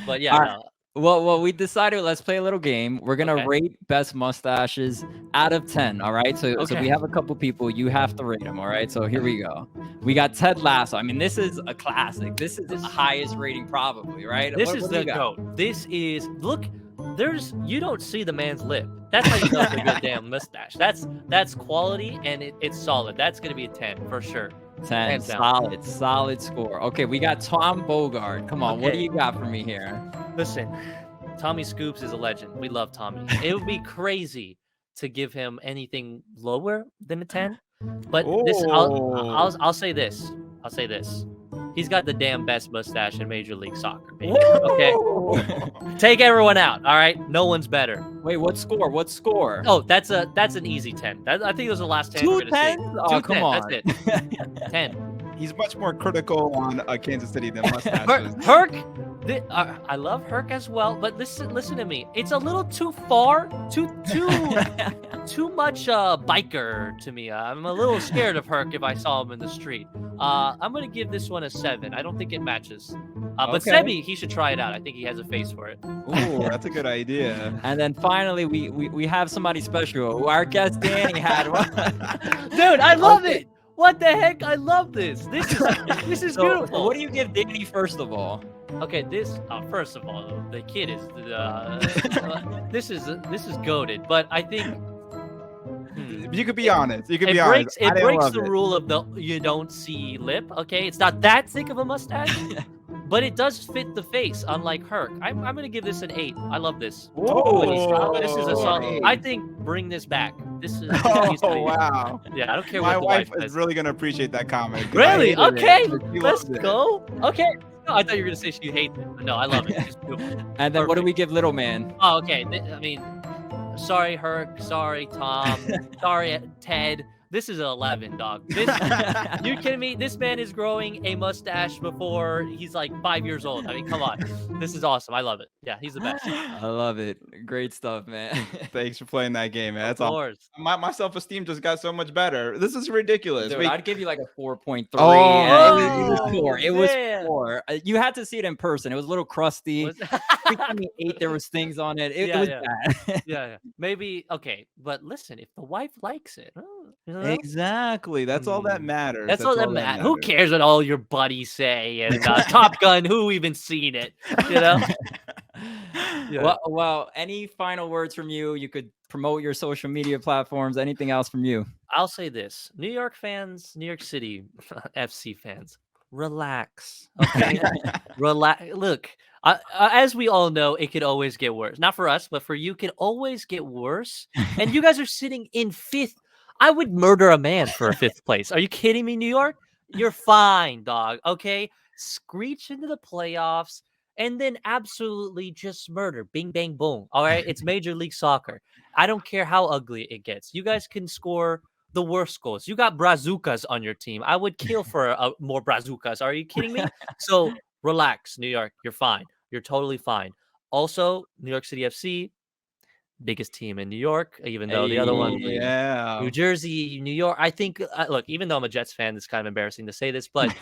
But yeah, no. Well, we decided let's play a little game. We're gonna rate best mustaches out of 10. All right. So we have a couple people. You have to rate them. All right. So here we go. We got Ted Lasso. I mean, this is a classic. This is the highest rating probably, right? This is the GOAT. This is you don't see the man's lip. That's how you know it's a good damn mustache. That's quality and it's solid. That's gonna be a 10 for sure. 10. Solid score. Okay, we got Tom Bogart. Come on, what do you got for me here? Listen, Tommy Scoops is a legend. We love Tommy. It would be crazy to give him anything lower than a 10. But I'll say this. I'll say this. He's got the damn best mustache in Major League Soccer. Baby. Okay. Take everyone out. All right. No one's better. Wait, what score? What score? Oh, that's an easy 10. I think those are the last 10. 2 10s? Oh, come on. That's it. 10. He's much more critical on Kansas City than mustaches. Herc. I love Herc as well, but listen to me. It's a little too far, too much biker to me. I'm a little scared of Herc if I saw him in the street. I'm gonna give this one a 7. I don't think it matches. But Sebi, he should try it out. I think he has a face for it. Ooh, that's a good idea. And then finally, we have somebody special. Our guest Danny had one. Dude, I love it. What the heck? I love this. This is beautiful. So what do you give Danny first of all? Okay, this first of all, the kid is this is goated, but I think You could be honest. You could be honest. it I didn't breaks love the it. rule of the you don't see lip. Okay, it's not that thick of a mustache, but it does fit the face. Unlike Herc, I'm gonna give this an 8. I love this. This is a solid. I think bring this back. This is Oh wow! Yeah, I don't care My what the wife wife is says. really gonna appreciate that comment. 'Cause I Really? hated it, Okay, but she let's loved it. go. Okay. No, I thought you were gonna say she hates it. But no, I love it. It's beautiful. And then what do Perfect. we give little man? Oh, okay. I mean, sorry, Herc. Sorry, Tom. Sorry, Ted. This is an 11, dog. This, you kidding me? This man is growing a mustache before he's like 5 years old. I mean, come on. This is awesome. I love it. Yeah, he's the best. I love it. Great stuff, man. Thanks for playing that game, man. That's Of all. course. My self-esteem just got so much better. This is ridiculous. Dude, Wait, I'd give you like a 4.3. Oh, It was 4. It was man. 4. You had to see it in person. It was a little crusty. Was- I mean, 8, there was things on it. It was Yeah. bad. yeah. Maybe okay, but listen, if the wife likes it, you know? exactly. That's all that matters. That's all that matters. Who cares what all your buddies say? And Top Gun, who even seen it? You know. Yeah. Well, any final words from you? You could promote your social media platforms. Anything else from you? I'll say this: New York fans, New York City FC fans, relax. Okay, relax. Look, as we all know, it could always get worse. Not for us, but for you, could always get worse. And you guys are sitting in 5th. I would murder a man for a 5th place. Are you kidding me, New York? You're fine, dog. Okay, screech into the playoffs. And then absolutely just murder. Bing, bang, boom. All right. It's Major League Soccer. I don't care how ugly it gets. You guys can score the worst goals. You got bazookas on your team. I would kill for more bazookas. Are you kidding me? So relax, New York. You're fine. You're totally fine. Also, New York City FC, biggest team in New York, even though the other one, Yeah. New Jersey, New York. I think, look, even though I'm a Jets fan, it's kind of embarrassing to say this, but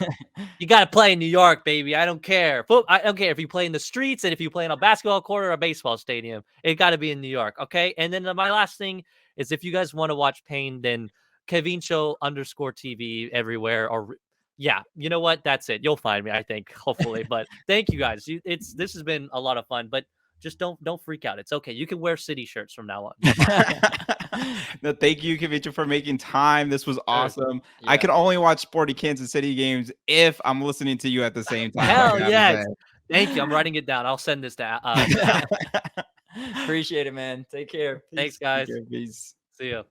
you got to play in New York, baby. I don't care. I don't care if you play in the streets and if you play in a basketball court or a baseball stadium. It got to be in New York, okay? And then my last thing is if you guys want to watch pain, then Kevincho _TV everywhere. Or yeah, you know what? That's it. You'll find me, I think, hopefully. But thank you guys. This has been a lot of fun, but just don't freak out. It's okay. You can wear City shirts from now on. No, thank you, Kevincho, for making time. This was awesome. Yeah. I can only watch Sporty Kansas City games if I'm listening to you at the same time. Hell yes. Thank you. I'm writing it down. I'll send this to Appreciate it, man. Take care. Thanks, guys. Take care, peace. See ya.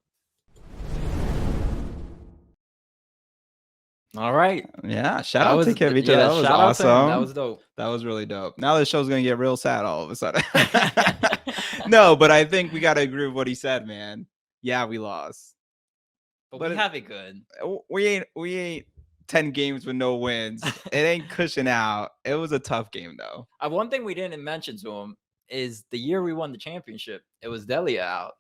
All right. Yeah, shout out to Kevincho. Yeah, that was shout out to him. awesome. That was dope. That was really dope. Now the show's gonna get real sad all of a sudden. No, but I think we gotta agree with what he said, man. Yeah, we lost. But But we have it good. We ain't 10 games with no wins. It ain't cushion out. It was a tough game though. One thing we didn't mention to him is the year we won the championship. It was Delia out.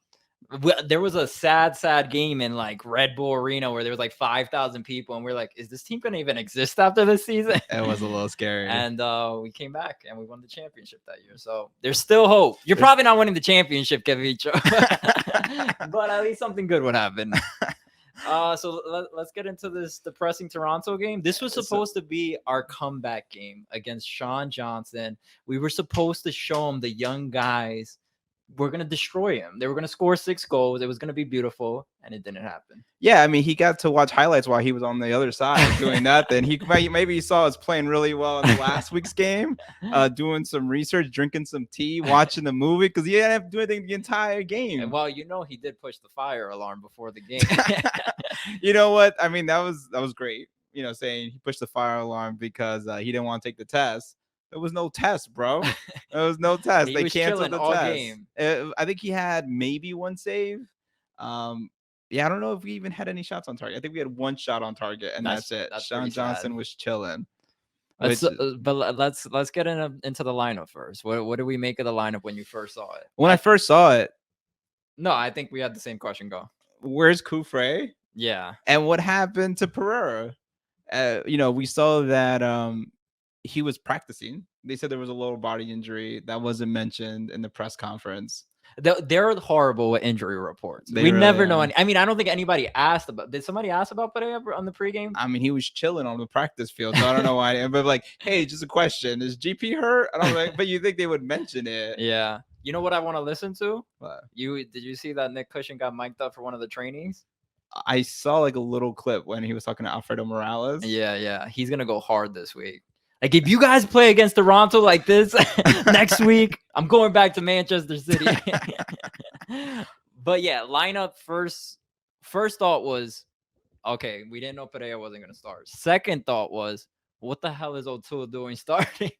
There was a sad game in like Red Bull Arena where there was like 5,000 people, and we're like, is this team gonna even exist after this season? It was a little scary. And we came back and we won the championship that year. So there's still hope. You're probably not winning the championship, Kevincho, but at least something good would happen. So let's get into this depressing Toronto game. This was supposed to be our comeback game against Sean Johnson. We were supposed to show him the young guys. We're going to destroy him. They were going to score 6 goals. It was going to be beautiful, and it didn't happen. Yeah, I mean, he got to watch highlights while he was on the other side doing nothing. Maybe he saw us playing really well in the last week's game, doing some research, drinking some tea, watching the movie, because he didn't have to do anything the entire game. And well, he did push the fire alarm before the game. You know what? I mean, that was great. Saying he pushed the fire alarm because he didn't want to take the test. There was no test, bro. There was no test. They canceled the test. Game. I think he had maybe 1 save. Yeah, I don't know if we even had any shots on target. I think we had 1 shot on target, and that's it. Sean Johnson was chilling. But let's get into the lineup first. What do we make of the lineup when you first saw it? When I first saw it, no, I think we had the same question. Go. Where's Kufre? Yeah. And what happened to Pereira? We saw that he was practicing. They said there was a lower body injury that wasn't mentioned in the press conference. They're horrible with injury reports. They We really never know are. any. I mean, I don't think anybody asked about. Did somebody ask about Pereira on the pregame? I mean, he was chilling on the practice field, so I don't know why. But like, hey, just a question: is GP hurt? I don't know, but you think they would mention it? Yeah. You know what I want to listen to? But Did you see that Nick Cushing got mic'd up for one of the trainings? I saw like a little clip when he was talking to Alfredo Morales. Yeah. He's gonna go hard this week. Like, if you guys play against Toronto like this next week, I'm going back to Manchester City. But yeah, lineup first thought was, okay, we didn't know Pereira wasn't going to start. Second thought was, what the hell is O'Toole doing starting?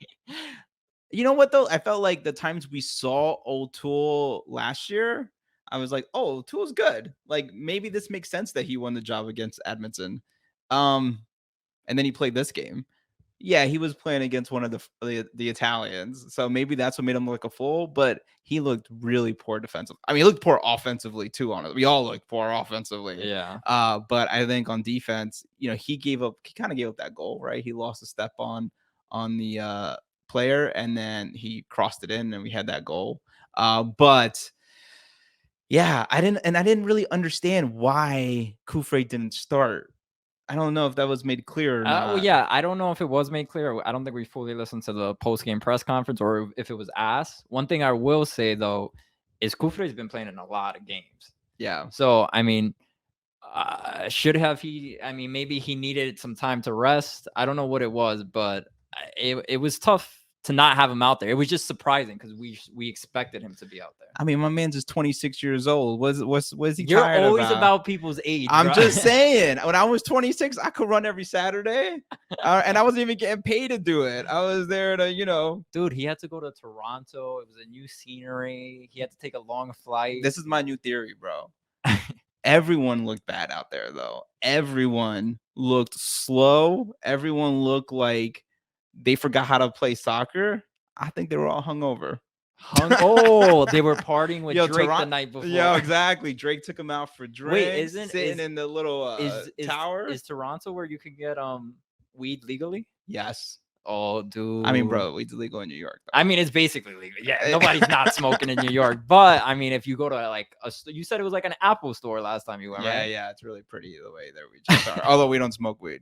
You know what though? I felt like the times we saw O'Toole last year, I was like, oh, O'Toole's good. Like maybe this makes sense that he won the job against Edmondson. And then he played this game. Yeah, he was playing against one of the Italians, so maybe that's what made him look a fool. But he looked really poor defensive. I mean, he looked poor offensively too. On it, we all looked poor offensively. Yeah. But I think on defense, he kind of gave up that goal, right? He lost a step on the player, and then he crossed it in, and we had that goal. But yeah, I didn't really understand why Kufre didn't start. I don't know if that was made clear or not. Well, yeah, I don't know if it was made clear. I don't think we fully listened to the post-game press conference or if it was asked. One thing I will say, though, is Kufre's been playing in a lot of games. Yeah. So, I mean, maybe he needed some time to rest. I don't know what it was, but it was tough to not have him out there. It was just surprising because we expected him to be out there. I mean, my man's just 26 years old. Was he You're tired always about? about people's age. I'm bro. just saying. When I was 26, I could run every Saturday, and I wasn't even getting paid to do it. I was there to, Dude, he had to go to Toronto. It was a new scenery. He had to take a long flight. This is my new theory, bro. Everyone looked bad out there, though. Everyone looked slow. Everyone looked like they forgot how to play soccer. I think they were all hungover. They were partying with Drake the night before. Yeah, exactly. Drake took him out for drinks. Wait, sitting in the little tower? Is Toronto where you can get weed legally? Yes. Oh, dude. I mean, bro, weed's illegal in New York, though. I mean, it's basically legal. Yeah, nobody's not smoking in New York. But I mean, if you go to like you said it was like an Apple store last time you went, right? Yeah, it's really pretty the way that we just are. Although we don't smoke weed.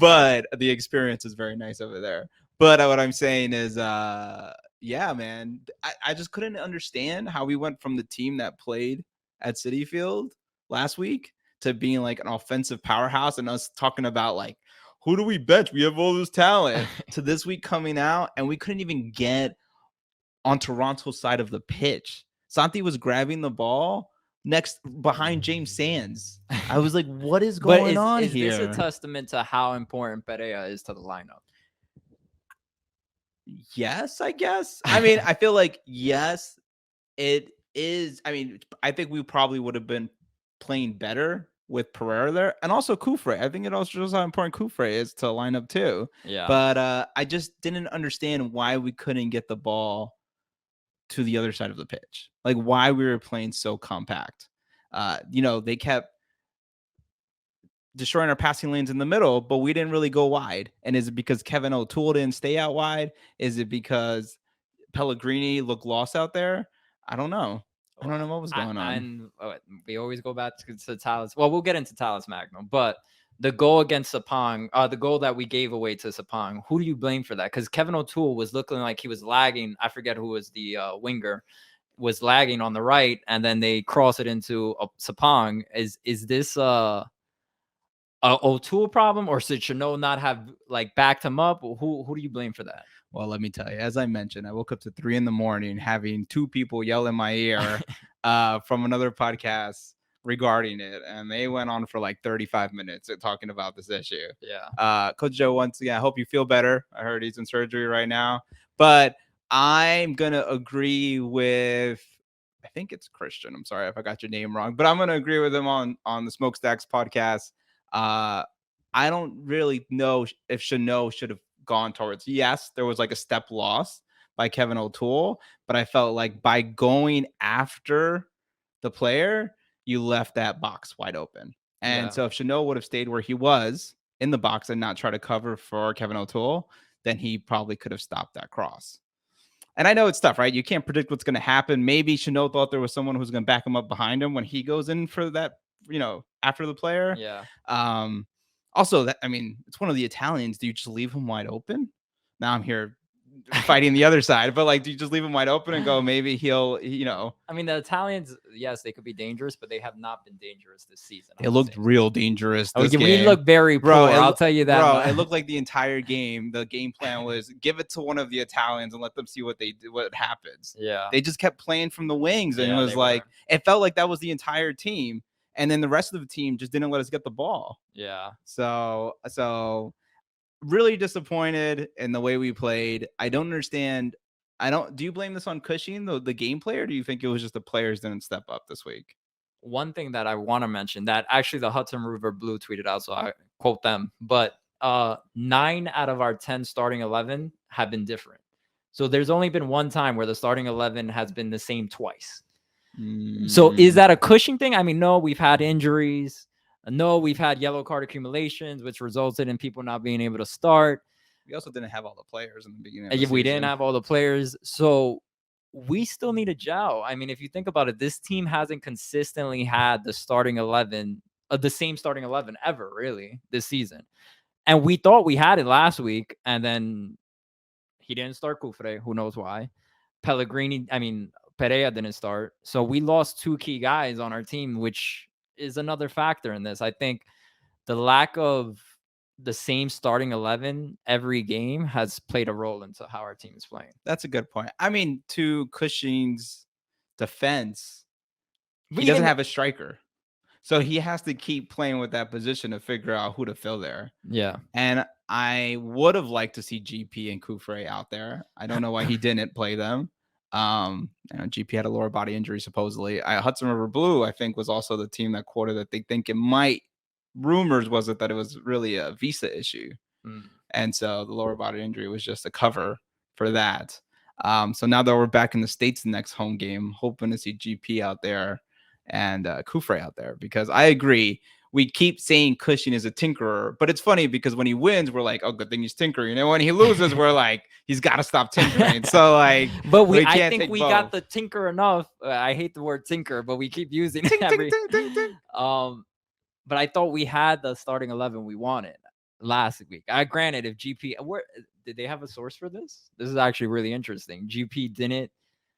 But the experience is very nice over there. But what I'm saying is, yeah, man, I just couldn't understand how we went from the team that played at Citi Field last week to being like an offensive powerhouse and us talking about like, who do we bench? We have all this talent to this week coming out, and we couldn't even get on Toronto's side of the pitch. Santi was grabbing the ball behind James Sands. I was like, what is going on here? Is this a testament to how important Pereira is to the lineup? Yes, I guess. I mean, I feel like, yes, it is. I mean, I think we probably would have been playing better with Pereira there. And also Kufre. I think it also shows how important Kufre is to line up too. Yeah. But I just didn't understand why we couldn't get the ball to the other side of the pitch. Like why we were playing so compact. They kept destroying our passing lanes in the middle, but we didn't really go wide. And is it because Kevin O'Toole didn't stay out wide? Is it because Pellegrini looked lost out there? I don't know. I don't know what was going on. And we always go back to Talus. Well, we'll get into Talus Magno, but the goal against Sapong, the goal that we gave away to Sapong, who do you blame for that? Because Kevin O'Toole was looking like he was lagging. I forget who was the winger, was lagging on the right, and then they cross it into Sapong. Is this a O'Toole problem, or should Chanot not have like backed him up? Who do you blame for that? Well, let me tell you, as I mentioned, I woke up to 3 a.m. having 2 people yell in my ear from another podcast regarding it. And they went on for like 35 minutes talking about this issue. Yeah. Coach Joe, once again, I hope you feel better. I heard he's in surgery right now. But I'm going to agree with, I think it's Christian. I'm sorry if I got your name wrong. But I'm going to agree with him on the Smokestacks podcast. I don't really know if Chanot should have gone towards. Yes, there was like a step loss by Kevin O'Toole, but I felt like by going after the player, you left that box wide open. And so if Chanot would have stayed where he was in the box and not try to cover for Kevin O'Toole, then he probably could have stopped that cross. And I know it's tough, right? You can't predict what's going to happen. Maybe Chanel thought there was someone who's going to back him up behind him when he goes in for that, after the player. Yeah. Also, it's one of the Italians. Do you just leave him wide open? Now I'm here fighting the other side, but like, do you just leave him wide open and go, maybe he'll. I mean, the Italians, yes, they could be dangerous, but they have not been dangerous this season. It looked real dangerous. This we game. looked very poor. I'll tell you that. Bro, it looked like the entire game. The game plan was give it to one of the Italians and let them see what happens. Yeah. They just kept playing from the wings, and it was like it felt like that was the entire team, and then the rest of the team just didn't let us get the ball. Yeah. So really disappointed in the way we played. I don't understand. Do you blame this on Cushing, the gameplay, or do you think it was just the players didn't step up this week? One thing that I want to mention that actually the Hudson River Blue tweeted out, so I quote them, but 9 out of our 10 starting 11 have been different. So there's only been one time where the starting 11 has been the same twice. So is that a Cushing thing? I mean, no, we've had injuries. No, we've had yellow card accumulations, which resulted in people not being able to start. We also didn't have all the players in the beginning of the we didn't have all the players. So we still need a gel. I mean, if you think about it, this team hasn't consistently had the starting 11, the same starting 11 ever, really, this season. And we thought we had it last week, and then he didn't start Cufre. Who knows why? Perea didn't start. So we lost 2 key guys on our team, which is another factor in this. I think the lack of the same starting 11 every game has played a role into how our team is playing. That's a good point. I mean, to Cushing's defense, he doesn't have a striker. So he has to keep playing with that position to figure out who to fill there. Yeah. And I would have liked to see GP and Cufre out there. I don't know why he didn't play them. GP had a lower body injury, supposedly. Hudson River Blue, I think, was also the team that quoted that they think it might. Rumors was that it was really a visa issue. And so the lower body injury was just a cover for that. So now that we're back in the States the next home game, hoping to see GP out there and Cufre out there, because I agree. We keep saying Cushing is a tinkerer, but it's funny because when he wins, we're like, oh, good thing he's tinkering. And when he loses, we're like, he's got to stop tinkering. So like, but I think we got the tinker enough. I hate the word tinker, but we keep using it every. But I thought we had the starting 11 we wanted last week. Granted, if GP, did they have a source for this? This is actually really interesting. GP didn't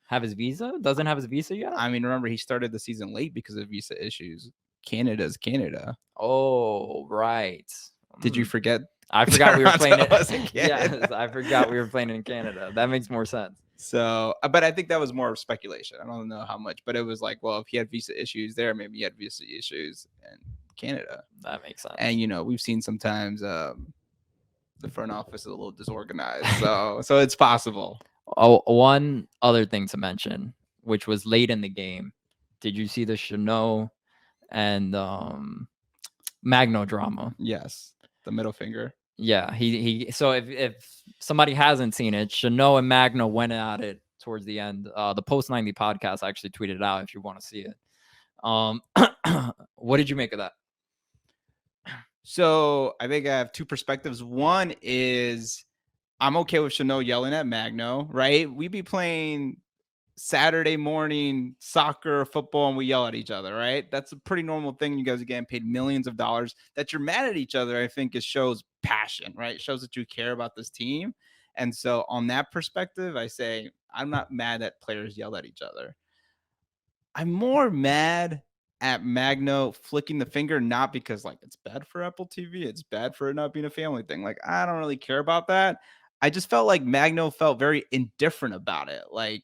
have his visa? Doesn't have his visa yet? I mean, remember, he started the season late because of visa issues. Canada's Canada. Oh, right. Did you forget? I forgot we were playing it. Yes, I forgot we were playing in Canada. That makes more sense. So, but I think that was more speculation. I don't know how much, but it was like, well, if he had visa issues there, maybe he had visa issues in Canada. That makes sense. And we've seen sometimes the front office is a little disorganized, so it's possible. Oh, one other thing to mention, which was late in the game. Did you see the Chanel and Magno drama? Yes, the middle finger. Yeah, so if somebody hasn't seen it, Chanel and Magno went at it towards the end. The Post 90 podcast actually tweeted it out if you want to see it. What did you make of that? So I think I have 2 perspectives. One is I'm okay with Chanel yelling at Magno, right? We be playing Saturday morning soccer, football, and we yell at each other, right? That's a pretty normal thing. You guys are getting paid millions of dollars. That you're mad at each other, I think, shows passion, right? It shows that you care about this team. And so on that perspective, I say I'm not mad that players yell at each other. I'm more mad at Magno flicking the finger, not because like it's bad for Apple TV, it's bad for it not being a family thing. Like, I don't really care about that. I just felt like Magno felt very indifferent about it. Like,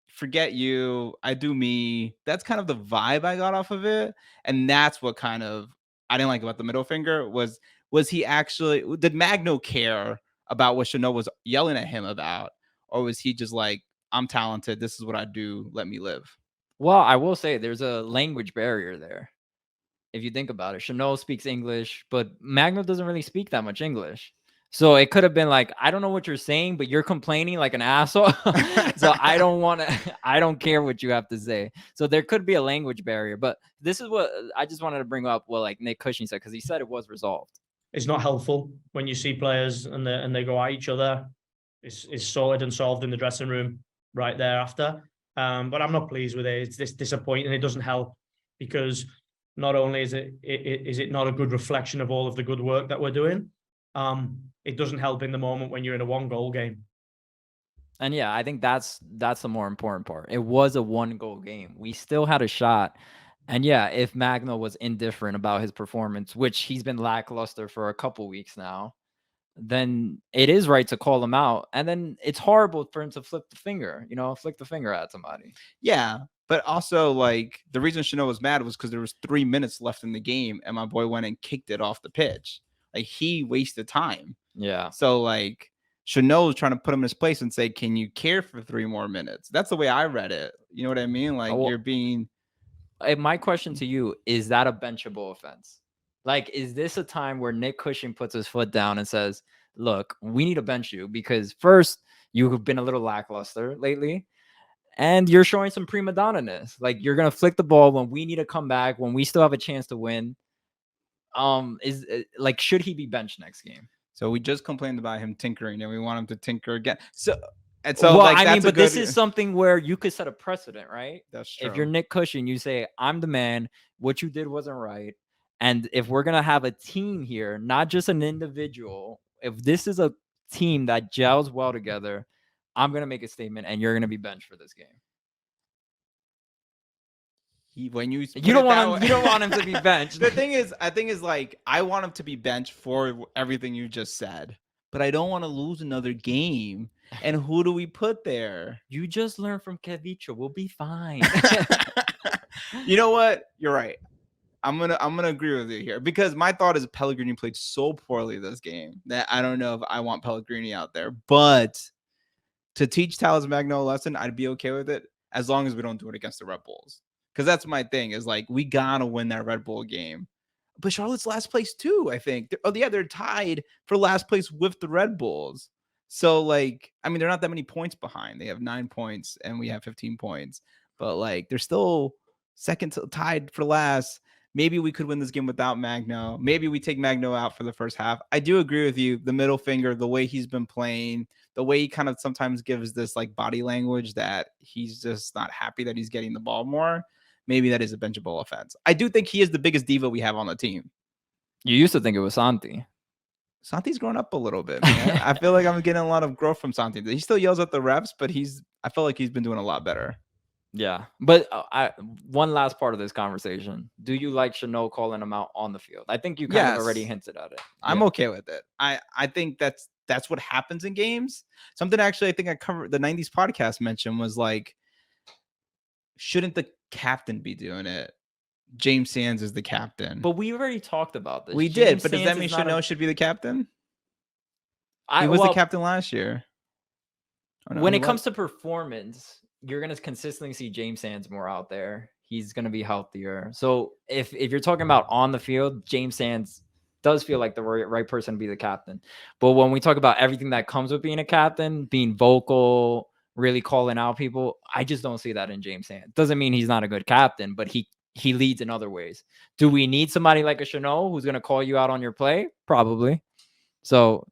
forget you, I do me. That's kind of the vibe I got off of it. And that's what kind of I didn't like about the middle finger was he actually, did Magno care about what Chanel was yelling at him about? Or was he just like, I'm talented, this is what I do, let me live? Well, I will say there's a language barrier there. If you think about it, Chanel speaks English, but Magno doesn't really speak that much English. So it could have been like, I don't know what you're saying, but you're complaining like an asshole. So I don't care what you have to say. So there could be a language barrier, but this is what I just wanted to bring up. What like Nick Cushing said, because he said it was resolved. It's not helpful when you see players and they go at each other. It's sorted and solved in the dressing room. right thereafter. But I'm not pleased with it. It's this disappointing. It doesn't help because not only is it not a good reflection of all of the good work that we're doing, it doesn't help in the moment when you're in a 1-goal game. And yeah, I think that's the more important part. It was a 1-goal game. We still had a shot. And yeah, if Magno was indifferent about his performance, which he's been lackluster for a couple weeks now, then it is right to call him out. And then it's horrible for him to flick the finger at somebody. Yeah. But also, like, the reason Chanel was mad was because there was 3 minutes left in the game and my boy went and kicked it off the pitch. Like, he wasted time. Yeah. So, like, Chanel was trying to put him in his place and say, can you care for 3 more minutes? That's the way I read it. You know what I mean? Like, you're being... My question to you, is that a benchable offense? Like, is this a time where Nick Cushing puts his foot down and says, look, we need to bench you because first, you have been a little lackluster lately, and you're showing some prima donna-ness. Like, you're going to flick the ball when we need to come back, when we still have a chance to win. Should he be benched next game? So we just complained about him tinkering, and we want him to tinker again. This is something where you could set a precedent, right? That's true. If you're Nick Cushing, you say, I'm the man. What you did wasn't right. And if we're going to have a team here, not just an individual, if this is a team that gels well together, I'm going to make a statement, and you're going to be benched for this game. You don't want him to be benched. The thing is, like, I want him to be benched for everything you just said, but I don't want to lose another game. And who do we put there? You just learn from Kevincho. We'll be fine. You know what? You're right. I'm gonna agree with you here because my thought is Pellegrini played so poorly this game that I don't know if I want Pellegrini out there. But to teach Talles Magno a lesson, I'd be okay with it as long as we don't do it against the Red Bulls. Because that's my thing is, like, we gotta win that Red Bull game. But Charlotte's last place too, I think. They're tied for last place with the Red Bulls. So, like, I mean, they're not that many points behind. They have 9 points and we have 15 points. But, like, they're still tied for last. Maybe we could win this game without Magno. Maybe we take Magno out for the first half. I do agree with you. The middle finger, the way he's been playing, the way he kind of sometimes gives this, like, body language that he's just not happy that he's getting the ball more. Maybe that is a benchable offense. I do think he is the biggest diva we have on the team. You used to think it was Santi. Santi's grown up a little bit, man. I feel like I'm getting a lot of growth from Santi. He still yells at the refs, but I feel like he's been doing a lot better. Yeah. But one last part of this conversation. Do you like Chanel calling him out on the field? I think you kind of already hinted at it. I'm okay with it. I think that's what happens in games. Something actually I think I covered the 90s podcast mentioned was, like, shouldn't the captain be doing it? James Sands is the captain. But we already talked about this. We did, but does that mean Chanel should be the captain? He was the captain last year. When it comes to performance, you're going to consistently see James Sands more out there. He's going to be healthier. So if you're talking about on the field, James Sands does feel like the right person to be the captain. But when we talk about everything that comes with being a captain, being vocal, really calling out people, I just don't see that in James Sands. Doesn't mean he's not a good captain, but he leads in other ways. Do we need somebody like a Chanel who's going to call you out on your play? Probably. So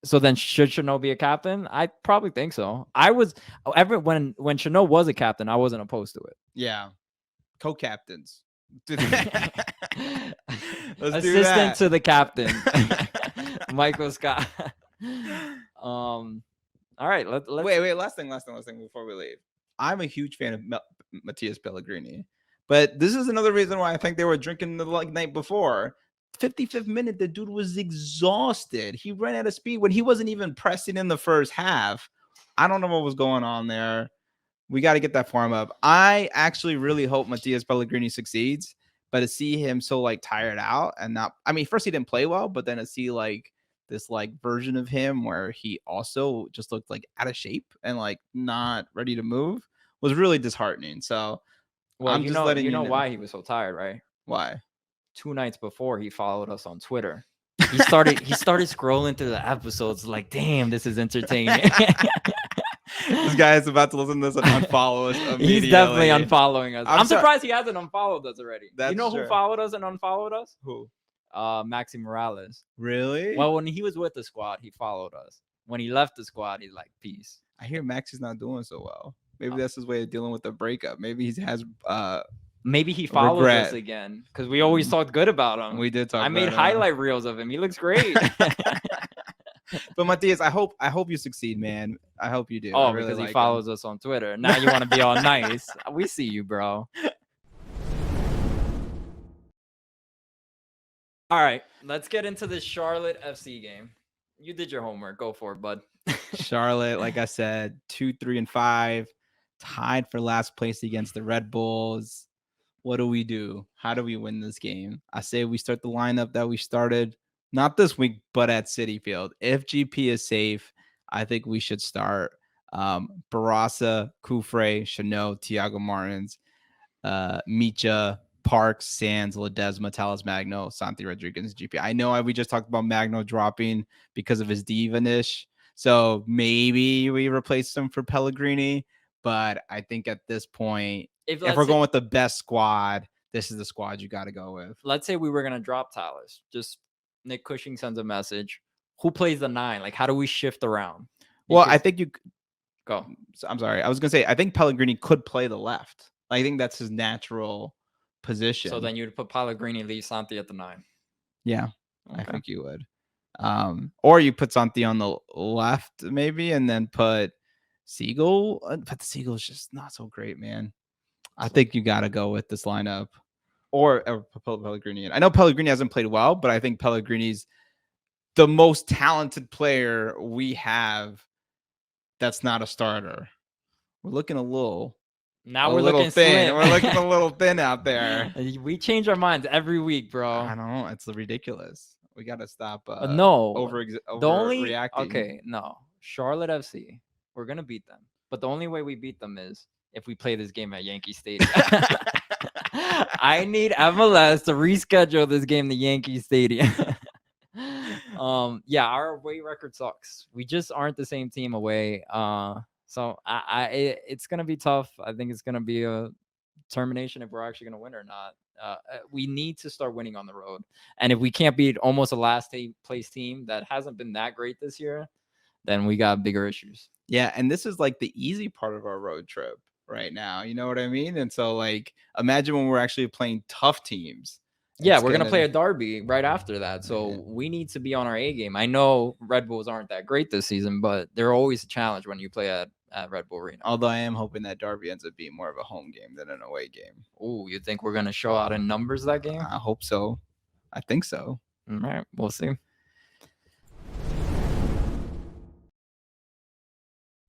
then should Chanel be a captain? I probably think so. When Chanel was a captain, I wasn't opposed to it. Yeah. Co-captains. Assistant to the captain. Michael Scott. All right, let's wait. Last thing before we leave. I'm a huge fan of Matthias Pellegrini, but this is another reason why I think they were drinking the night before. 55th minute, the dude was exhausted. He ran out of speed when he wasn't even pressing in the first half. I don't know what was going on there. We got to get that form up. I actually really hope Matthias Pellegrini succeeds, but to see him so, like, tired out and not, I mean, first he didn't play well, but then to see, like, this, like, version of him where he also just looked, like, out of shape and, like, not ready to move was really disheartening. So, well, I'm just letting you know why he was so tired, right? Why? 2 nights before, he followed us on Twitter. He started scrolling through the episodes like, damn, this is entertaining. This guy is about to listen to this and unfollow us immediately. He's definitely unfollowing us. I'm surprised he hasn't unfollowed us already. That's who followed us and unfollowed us? Who? Maxi Morales. Really? Well, when he was with the squad, he followed us. When he left the squad, he's like, peace. I hear Max is not doing so well. Maybe that's his way of dealing with the breakup. Maybe he has maybe he follows regret. us again because we always talked good about him. We did talk. I made highlight reels of him. He looks great. But Matthias, I hope you succeed, man. I hope you do. Oh, really because he like follows us on Twitter. Now you want to be all nice. We see you, bro. All right, let's get into this Charlotte FC game. You did your homework. Go for it, bud. Charlotte, like I said, 2, 3, and 5, tied for last place against the Red Bulls. What do we do? How do we win this game? I say we start the lineup that we started, not this week, but at Citi Field. If GP is safe, I think we should start Barasa, Kufre, Chanot, Thiago Martins, Micha, Parks, Sands, Ledesma, Talas Magno, Santi Rodriguez, GP. I know we just talked about Magno dropping because of his diva-nish. So maybe we replace him for Pellegrini. But I think at this point, if we're going with the best squad, this is the squad you got to go with. Let's say we were going to drop Talas. Just Nick Cushing sends a message. Who plays the 9? Like, how do we shift around? Well, I think you go. I'm sorry. I was going to say, I think Pellegrini could play the left. I think that's his natural position. So then you'd put Pellegrini, leave Santi at the 9. Yeah, okay. I think you would. Or you put Santi on the left maybe, and then put Siegel. But the Siegel's just not so great, man. I think you got to go with this lineup or Pellegrini. I know Pellegrini hasn't played well, but I think Pellegrini's the most talented player we have that's not a starter. We're looking a little looking thin. Slim. We're looking a little thin out there. We change our minds every week, bro. I know. It's ridiculous. We got to stop overreacting. Okay, no. Charlotte FC, we're going to beat them. But the only way we beat them is if we play this game at Yankee Stadium. I need MLS to reschedule this game to Yankee Stadium. Yeah, our away record sucks. We just aren't the same team away. So it's gonna be tough. I think it's gonna be a termination if we're actually gonna win or not. We need to start winning on the road, and if we can't beat almost a last place team that hasn't been that great this year, then we got bigger issues. Yeah, and this is like the easy part of our road trip right now. You know what I mean? And so, like, imagine when we're actually playing tough teams. Yeah, we're going to play a derby right after that. So we need to be on our A game. I know Red Bulls aren't that great this season, but they're always a challenge when you play at Red Bull Arena. Although I am hoping that derby ends up being more of a home game than an away game. Oh, you think we're going to show out in numbers that game? I hope so. I think so. All right, we'll see.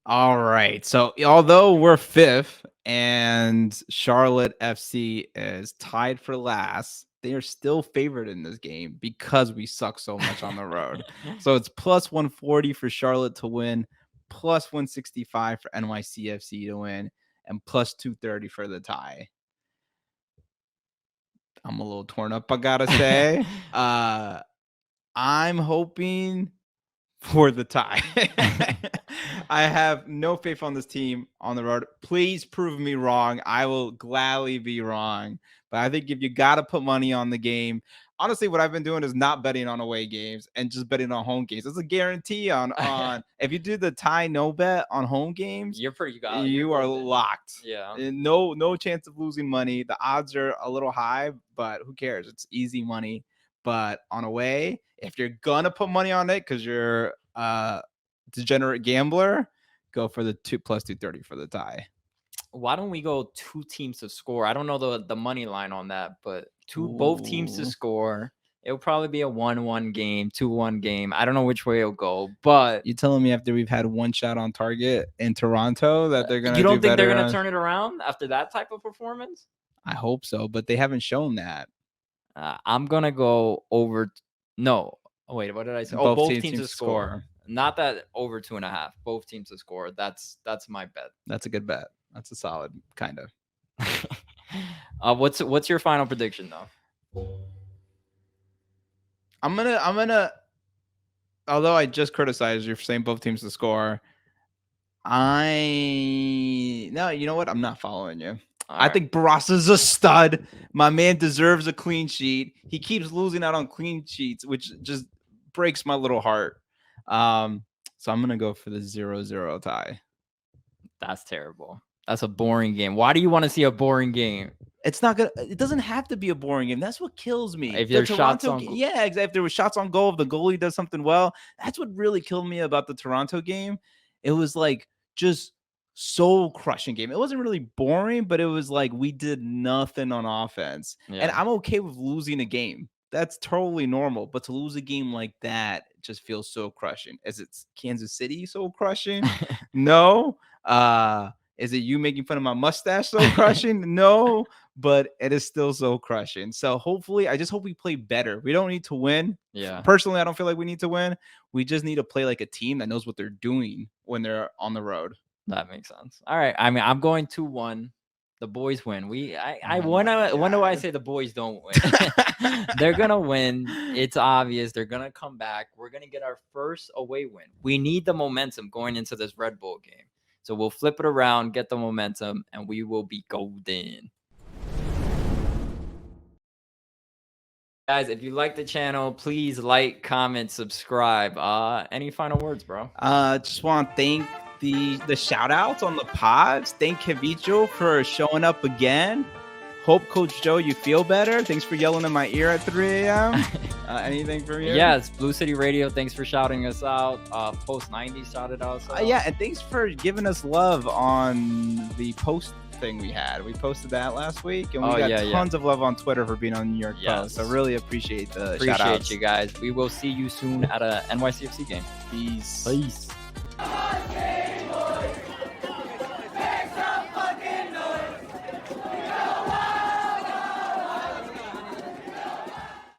All right. So although we're 5th and Charlotte FC is tied for last, they are still favored in this game because we suck so much on the road. So it's plus 140 for Charlotte to win, plus 165 for NYCFC to win, and plus 230 for the tie. I'm a little torn up, I gotta say. I'm hoping for the tie. I have no faith on this team on the road. Please prove me wrong. I will gladly be wrong. But I think if you got to put money on the game, honestly, what I've been doing is not betting on away games and just betting on home games. It's a guarantee on if you do the tie no bet on home games, you are locked. Yeah. And no chance of losing money. The odds are a little high, but who cares? It's easy money. But on away, if you're gonna put money on it because you're degenerate gambler, go for the plus 230 for the tie. Why don't we go 2 teams to score? I don't know the money line on that, but both teams to score. It'll probably be a 1-1 game, 2-1 game. I don't know which way it'll go, but you telling me after we've had one shot on target in Toronto that they're gonna? You don't think they're gonna turn it around after that type of performance? I hope so, but they haven't shown that. I'm gonna go over. No, wait, what did I say? Both teams to score. Not that over 2.5. Both teams to score. That's my bet. That's a good bet. That's a solid kind of. What's your final prediction though? I'm gonna. Although I just criticized you for saying both teams to score, you know what? I'm not following you. I think Barasa's a stud. My man deserves a clean sheet. He keeps losing out on clean sheets, which just breaks my little heart. So I'm gonna go for the 0-0 tie. That's terrible. That's a boring game. Why do you want to see a boring game? It's not gonna. It doesn't have to be a boring game. That's what kills me. If The there's shots Toronto on ga- goal. yeah, exactly. If there was shots on goal, if the goalie does something well, that's what really killed me about the Toronto game. It was like just soul crushing game. It wasn't really boring, but it was like we did nothing on offense. And Yeah. I'm okay with losing a game. That's totally normal. But to lose a game like that just feels so crushing. Is it Kansas City so crushing? No. Is it you making fun of my mustache so crushing? No, but it is still so crushing. So hopefully, I just hope we play better. We don't need to win. Yeah. Personally, I don't feel like we need to win. We just need to play like a team that knows what they're doing when they're on the road. That makes sense. All right. I mean, I'm going 2-1. The boys win. Oh when my do I God. say the boys don't win? They're gonna win. It's obvious. They're gonna come back. We're gonna get our first away win. We need the momentum going into this Red Bull game. So we'll flip it around, get the momentum, and we will be golden. Guys, if you like the channel, please like, comment, subscribe. Any final words, bro? Just want to thank the shout outs on the pods. Thank Kevincho for showing up again. Hope Coach Joe, you feel better. Thanks for yelling in my ear at 3 a.m. Anything from you? Yes, Blue City Radio. Thanks for shouting us out. Post 90 shouted us out. Yeah, and thanks for giving us love on the post thing we had. We posted that last week, and we got tons of love on Twitter for being on New York Post. So really appreciate the shout outs. Appreciate you guys. We will see you soon at a NYCFC game. Peace. Peace.